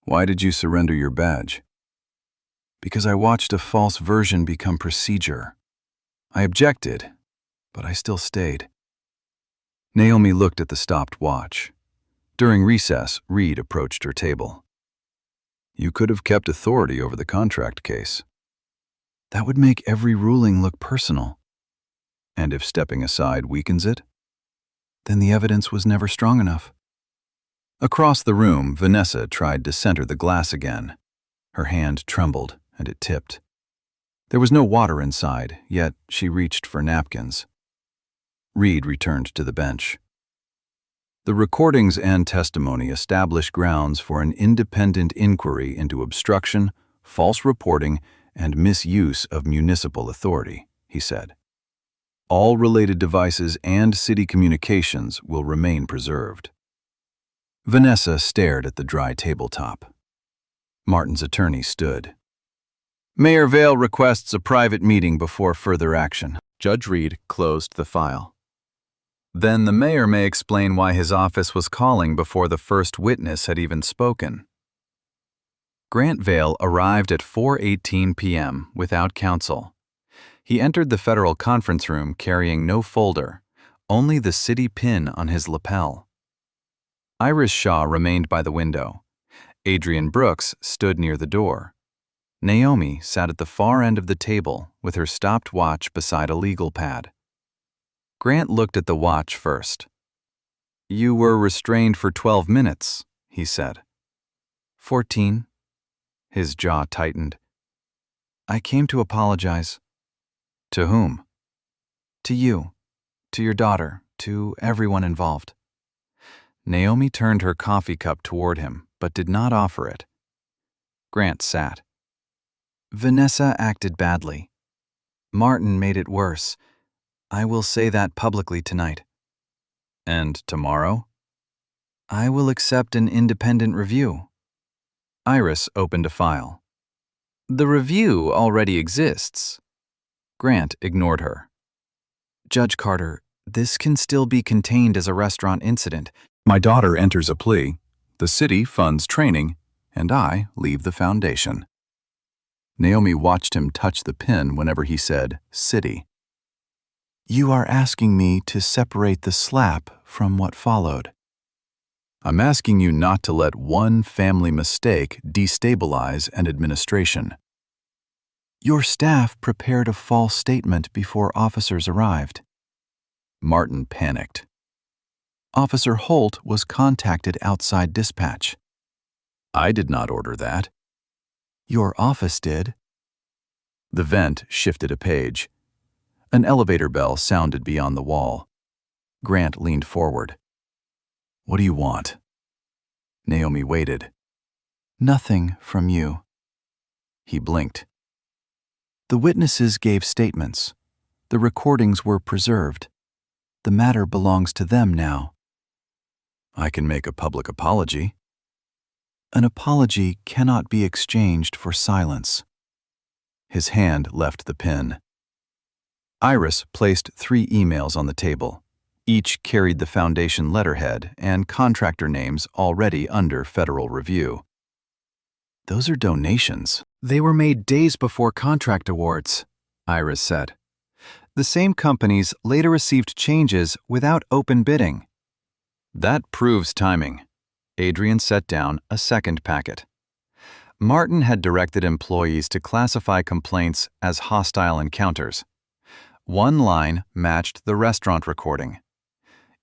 S6: Why did you surrender your badge? Because I watched a false version become procedure. I objected, but I still stayed. Naomi looked at the stopped watch. During recess, Reed approached her table. You could have kept authority over the contract case. That would make every ruling look personal. And if stepping aside weakens it, then the evidence was never strong enough. Across the room, Vanessa tried to center the glass again. Her hand trembled, and it tipped. There was no water inside, yet she reached for napkins. Reed returned to the bench. The recordings and testimony establish grounds for an independent inquiry into obstruction, false reporting, and misuse of municipal authority, he said. All related devices and city communications will remain preserved. Vanessa stared at the dry tabletop. Martin's attorney stood. Mayor Vale requests a private meeting before further action. Judge Reed closed the file. Then the mayor may explain why his office was calling before the first witness had even spoken. Grant Vale arrived at 4:18 p.m. without counsel. He entered the federal conference room carrying no folder, only the city pin on his lapel.
S5: Iris Shaw remained by the window. Adrian Brooks stood near the door. Naomi sat at the far end of the table with her stopped watch beside a legal pad. Grant looked at the watch first. "You were restrained for 12 minutes, he said. 14. His jaw tightened. "I came to apologize." "To whom?" "To you, to your daughter, to everyone involved." Naomi turned her coffee cup toward him, but did not offer it. Grant sat. "Vanessa acted badly. Martin made it worse. I will say that publicly tonight." "And tomorrow?" "I will accept an independent review." Iris opened a file. "The review already exists." Grant ignored her. "Judge Carter, this can still be contained as a restaurant incident.
S6: My daughter enters a plea, the city funds training, and I leave the foundation." Naomi watched him touch the pen whenever he said city. "You are asking me to separate the slap from what followed." "I'm asking you not to let one family mistake destabilize an administration." "Your staff prepared a false statement before officers arrived." Martin panicked. "Officer Holt was contacted outside dispatch." "I did not order that." "Your office did." The vent shifted a page. An elevator bell sounded beyond the wall. Grant leaned forward. "What do you want?" Naomi waited. "Nothing from you." He blinked. "The witnesses gave statements. The recordings were preserved. The matter belongs to them now." "I can make a public apology." "An apology cannot be exchanged for silence." His hand left the pen. Iris placed 3 emails on the table. Each carried the foundation letterhead and contractor names already under federal review. "Those are donations. They were made days before contract awards," Iris said. "The same companies later received changes without open bidding." "That proves timing." Adrian set down a second packet. Martin had directed employees to classify complaints as hostile encounters. One line matched the restaurant recording.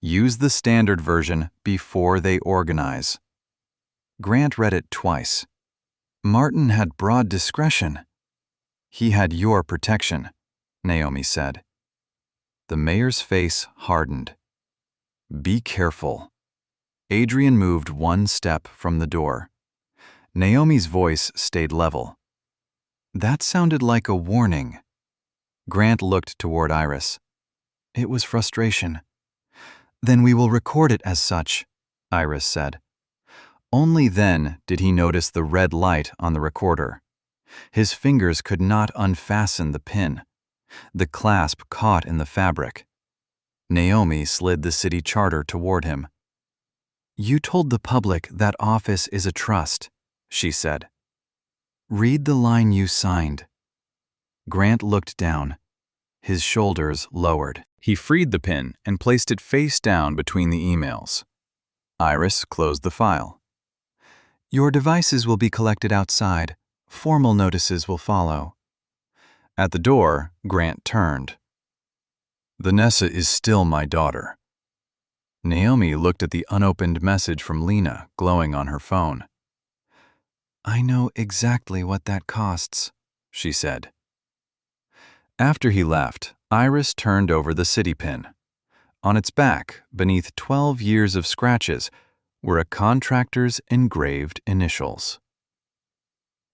S6: "Use the standard version before they organize." Grant read it twice. "Martin had broad discretion." "He had your protection," Naomi said. The mayor's face hardened. "Be careful." Adrian moved one step from the door. Naomi's voice stayed level. "That sounded like a warning." Grant looked toward Iris. "It was frustration." "Then we will record it as such," Iris said. Only then did he notice the red light on the recorder. His fingers could not unfasten the pin. The clasp caught in the fabric. Naomi slid the city charter toward him. "You told the public that office is a trust," she said. "Read the line you signed." Grant looked down. His shoulders lowered. He freed the pin and placed it face down between the emails. Iris closed the file. "Your devices will be collected outside. Formal notices will follow." At the door, Grant turned. "Vanessa is still my daughter." Naomi looked at the unopened message from Lena glowing on her phone. "I know exactly what that costs," she said. After he left, Iris turned over the city pin. On its back, beneath 12 years of scratches, were a contractor's engraved initials.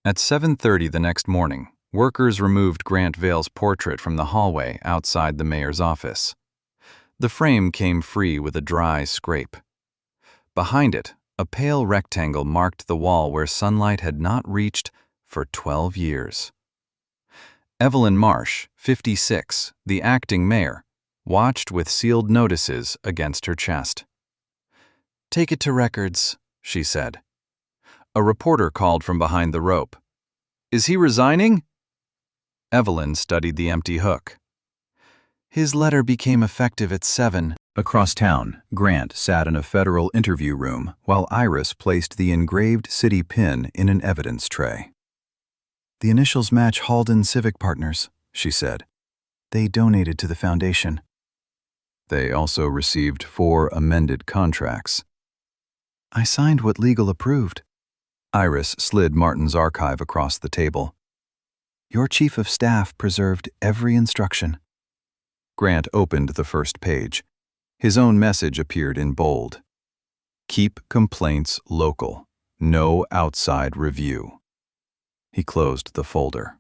S6: At 7:30 the next morning, workers removed Grant Vale's portrait from the hallway outside the mayor's office. The frame came free with a dry scrape. Behind it, a pale rectangle marked the wall where sunlight had not reached for 12 years. Evelyn Marsh, 56, the acting mayor, watched with sealed notices against her chest. "Take it to records," she said. A reporter called from behind the rope. "Is he resigning?" Evelyn studied the empty hook.
S5: His letter became effective at 7. Across town, Grant sat in a federal interview room while Iris placed the engraved city pin in an evidence tray. "The initials match Halden Civic Partners," she said. "They donated to the foundation." They also received 4 amended contracts. "I signed what legal approved." Iris slid Martin's archive across the table. "Your chief of staff preserved every instruction." Grant opened the first page. His own message appeared in bold. "Keep complaints local. No outside review." He closed the folder.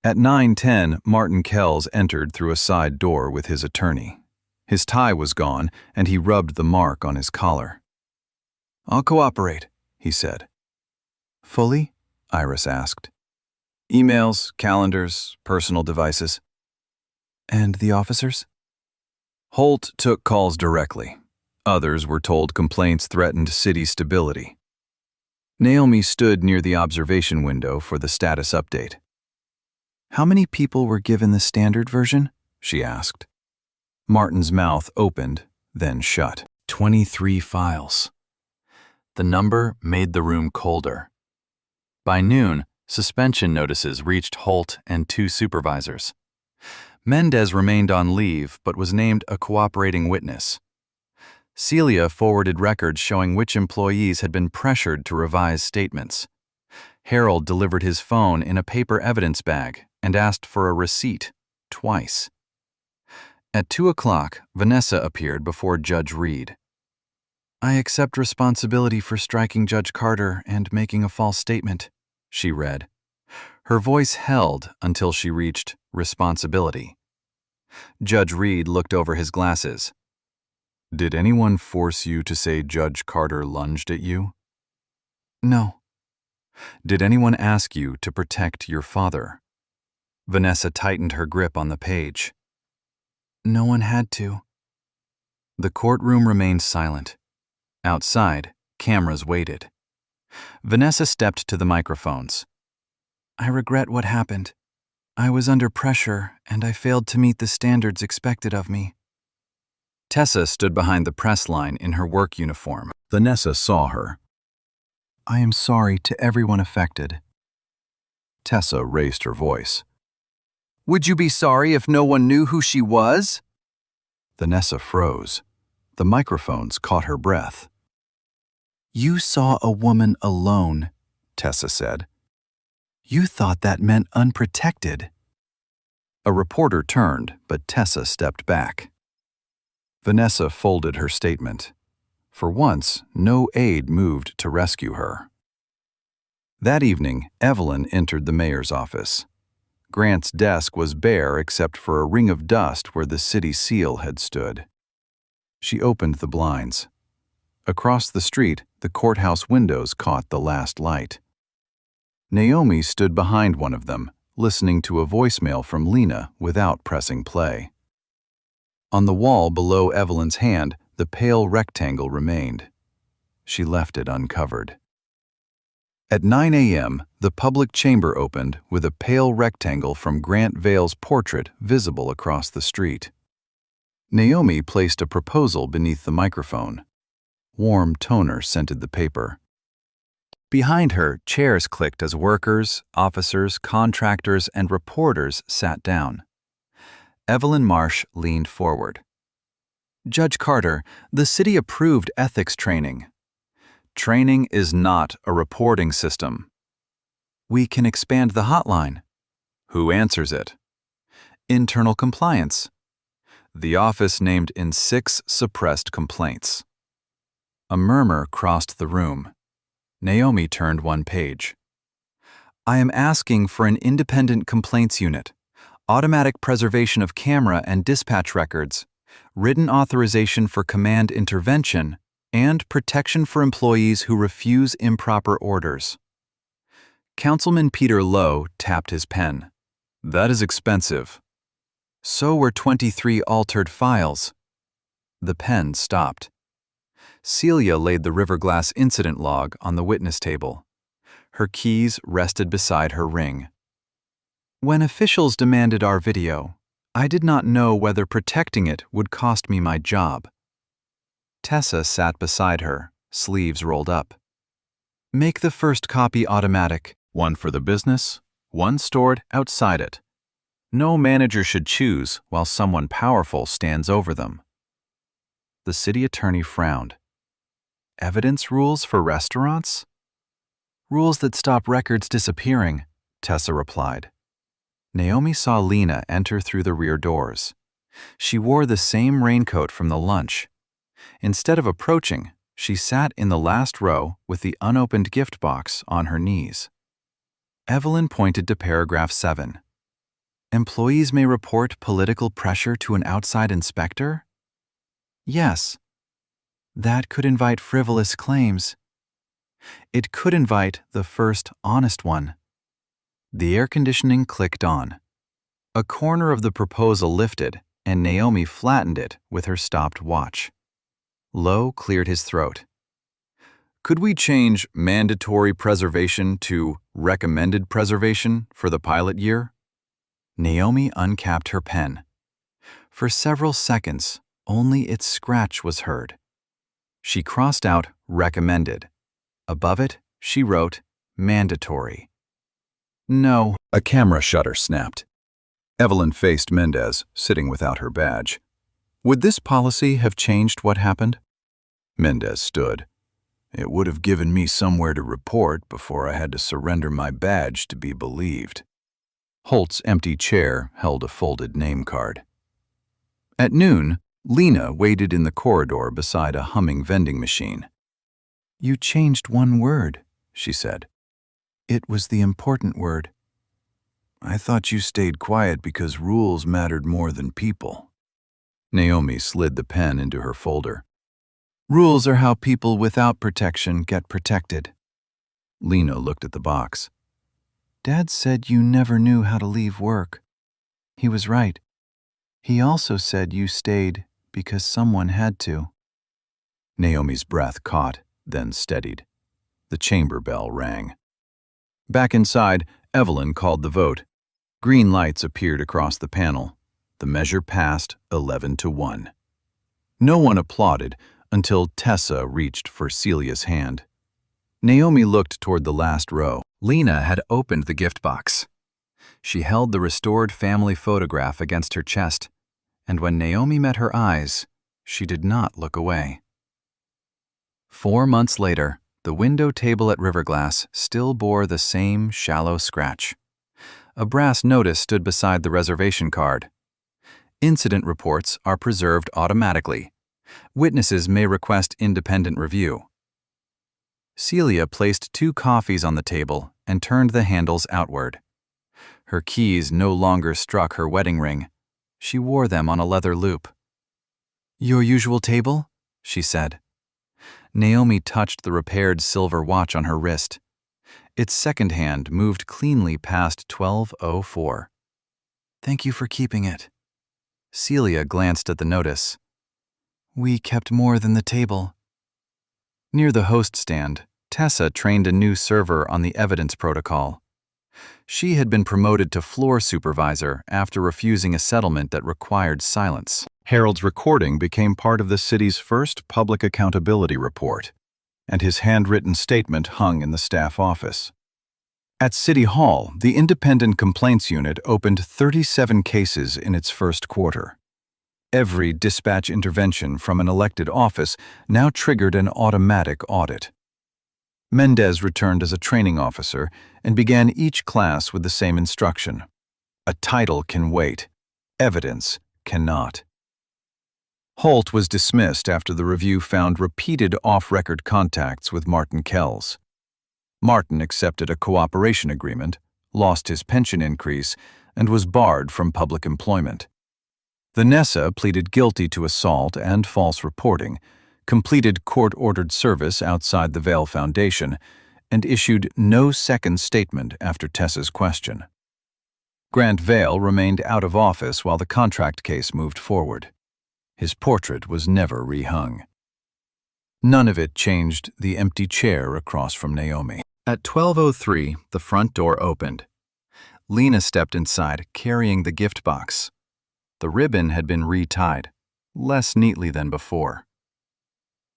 S5: At 9:10, Martin Kells entered through a side door with his attorney. His tie was gone, and he rubbed the mark on his collar. "I'll cooperate," he said. "Fully?" Iris asked. "Emails, calendars, personal devices." "And the officers?" Holt took calls directly. Others were told complaints threatened city stability. Naomi stood near the observation window for the status update. "How many people were given the standard version?" she asked. Martin's mouth opened, then shut. 23 files. The number made the room colder. By noon, suspension notices reached Holt and 2 supervisors. Mendez remained on leave but was named a cooperating witness. Celia forwarded records showing which employees had been pressured to revise statements. Harold delivered his phone in a paper evidence bag and asked for a receipt twice. At 2 o'clock, Vanessa appeared before Judge Reed. "I accept responsibility for striking Judge Carter and making a false statement," she read. Her voice held until she reached responsibility. Judge Reed looked over his glasses. "Did anyone force you to say Judge Carter lunged at you?" "No." "Did anyone ask you to protect your father?" Vanessa tightened her grip on the page. "No one had to." The courtroom remained silent. Outside, cameras waited. Vanessa stepped to the microphones. "I regret what happened. I was under pressure, and I failed to meet the standards expected of me." Tessa stood behind the press line in her work uniform. Vanessa saw her. "I am sorry to everyone affected." Tessa raised her voice. "Would you be sorry if no one knew who she was?" Vanessa froze. The microphones caught her breath. "You saw a woman alone," Tessa said. "You thought that meant unprotected." A reporter turned, but Tessa stepped back. Vanessa folded her statement. For once, no aide moved to rescue her. That evening, Evelyn entered the mayor's office. Grant's desk was bare except for a ring of dust where the city seal had stood. She opened the blinds. Across the street, the courthouse windows caught the last light. Naomi stood behind one of them, listening to a voicemail from Lena without pressing play. On the wall below Evelyn's hand, the pale rectangle remained. She left it uncovered. At 9 a.m., the public chamber opened with a pale rectangle from Grant Vale's portrait visible across the street. Naomi placed a proposal beneath the microphone. Warm toner scented the paper. Behind her, chairs clicked as workers, officers, contractors, and reporters sat down. Evelyn Marsh leaned forward. "Judge Carter, the city approved ethics training." "Training is not a reporting system." "We can expand the hotline." "Who answers it?" "Internal compliance." The office named in 6 suppressed complaints. A murmur crossed the room. Naomi turned one page. "I am asking for an independent complaints unit, automatic preservation of camera and dispatch records, written authorization for command intervention, and protection for employees who refuse improper orders." Councilman Peter Lowe tapped his pen. "That is expensive." "So were 23 altered files." The pen stopped. Celia laid the Riverglass incident log on the witness table. Her keys rested beside her ring. "When officials demanded our video, I did not know whether protecting it would cost me my job. Tessa sat beside her, sleeves rolled up. Make the first copy automatic.
S6: One for the business, one stored outside it. No manager should choose while someone powerful stands over them. The city attorney frowned. Evidence rules for restaurants?
S5: Rules that stop records disappearing, Tessa replied. Naomi saw Lena enter through the rear doors. She wore the same raincoat from the lunch. Instead of approaching, she sat in the last row with the unopened gift box on her knees. Evelyn pointed to paragraph 7. Employees may report political pressure to an outside inspector? Yes. That could invite frivolous claims. It could invite the first honest one. The air conditioning clicked on. A corner of the proposal lifted, and Naomi flattened it with her stopped watch. Lowe cleared his throat. Could we change mandatory preservation to recommended preservation for the pilot year? Naomi uncapped her pen. For several seconds, only its scratch was heard. She crossed out recommended. Above it, she wrote mandatory. No.
S6: A camera shutter snapped. Evelyn faced Mendez, sitting without her badge. Would this policy have changed what happened? Mendez stood. It would have given me somewhere to report before I had to surrender my badge to be believed. Holt's empty chair held a folded name card. At noon, Lena waited in the corridor beside a humming vending machine.
S5: You changed one word, she said. It was the important word.
S6: I thought you stayed quiet because rules mattered more than people. Naomi slid the pen into her folder.
S5: Rules are how people without protection get protected.
S6: Lena looked at the box.
S5: Dad said you never knew how to leave work. He was right. He also said you stayed because someone had to.
S6: Naomi's breath caught, then steadied. The chamber bell rang. Back inside, Evelyn called the vote. Green lights appeared across the panel. The measure passed 11-1. No one applauded until Tessa reached for Celia's hand. Naomi looked toward the last row. Lena had opened the gift box. She held the restored family photograph against her chest, and when Naomi met her eyes, she did not look away.
S5: 4 months later, the window table at Riverglass still bore the same shallow scratch. A brass notice stood beside the reservation card. Incident reports are preserved automatically. Witnesses may request independent review. Celia placed 2 coffees on the table and turned the handles outward. Her keys no longer struck her wedding ring. She wore them on a leather loop. Your usual table? She said. Naomi touched the repaired silver watch on her wrist. Its second hand moved cleanly past 12:04. Thank you for keeping it. Celia glanced at the notice. We kept more than the table. Near the host stand, Tessa trained a new server on the evidence protocol. She had been promoted to floor supervisor after refusing a settlement that required silence.
S6: Harold's recording became part of the city's first public accountability report, and his handwritten statement hung in the staff office. At City Hall, the Independent Complaints Unit opened 37 cases in its first quarter. Every dispatch intervention from an elected office now triggered an automatic audit. Mendez returned as a training officer and began each class with the same instruction. A title can wait. Evidence cannot. Holt was dismissed after the review found repeated off-record contacts with Martin Kells. Martin accepted a cooperation agreement, lost his pension increase, and was barred from public employment. Vanessa pleaded guilty to assault and false reporting, completed court-ordered service outside the Vail Foundation, and issued no second statement after Tessa's question. Grant Vail remained out of office while the contract case moved forward. His portrait was never rehung. None of it changed the empty chair across from Naomi. At 12:03, the front door opened. Lena stepped inside, carrying the gift box. The ribbon had been retied, less neatly than before.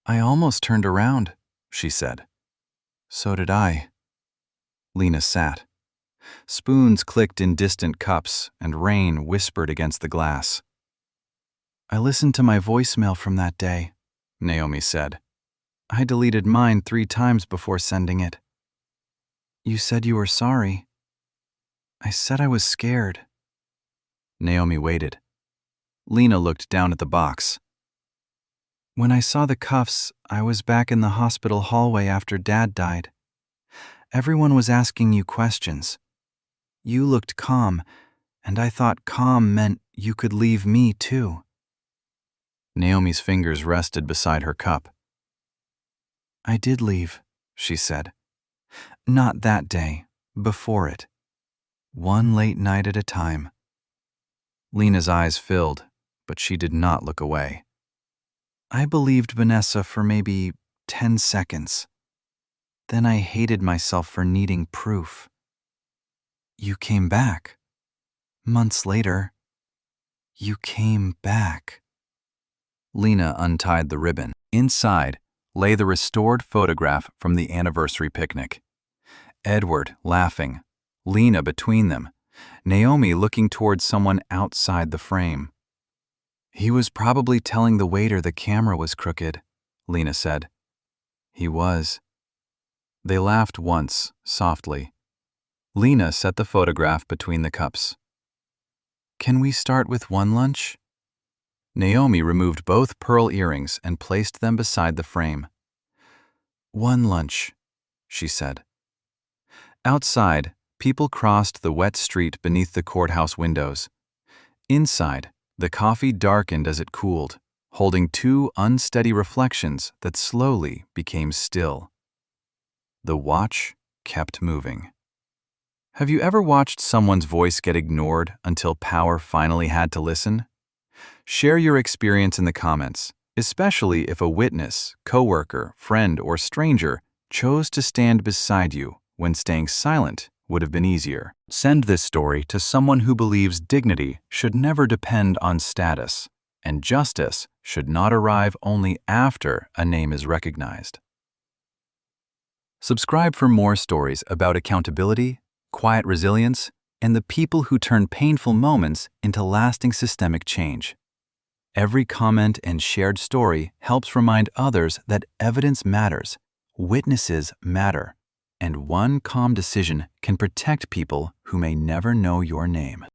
S6: "I almost turned around," she said. "So did I." Lena sat. Spoons clicked in distant cups, and rain whispered against the glass. "I listened to my voicemail from that day," Naomi said. "I deleted mine 3 times before sending it. You said you were sorry." "I said I was scared." Naomi waited. Lena looked down at the box. "When I saw the cuffs, I was back in the hospital hallway after Dad died. Everyone was asking you questions. You looked calm, and I thought calm meant you could leave me too." Naomi's fingers rested beside her cup. "I did leave," she said. "Not that day, before it. One late night at a time." Lena's eyes filled, but she did not look away. "I believed Vanessa for maybe 10 seconds. Then I hated myself for needing proof. You came back. Months later, you came back." Lena untied the ribbon. Inside lay the restored photograph from the anniversary picnic. Edward laughing, Lena between them, Naomi looking towards someone outside the frame. "He was probably telling the waiter the camera was crooked," Lena said. "He was." They laughed once, softly. Lena set the photograph between the cups. "Can we start with one lunch?" Naomi removed both pearl earrings and placed them beside the frame. "One lunch," she said. Outside, people crossed the wet street beneath the courthouse windows. Inside, the coffee darkened as it cooled, holding 2 unsteady reflections that slowly became still. The watch kept moving. Have you ever watched someone's voice get ignored until power finally had to listen? Share your experience in the comments, especially if a witness, coworker, friend, or stranger chose to stand beside you when staying silent would have been easier. Send this story to someone who believes dignity should never depend on status, and justice should not arrive only after a name is recognized. Subscribe for more stories about accountability, quiet resilience, and the people who turn painful moments into lasting systemic change. Every comment and shared story helps remind others that evidence matters, witnesses matter, and one calm decision can protect people who may never know your name.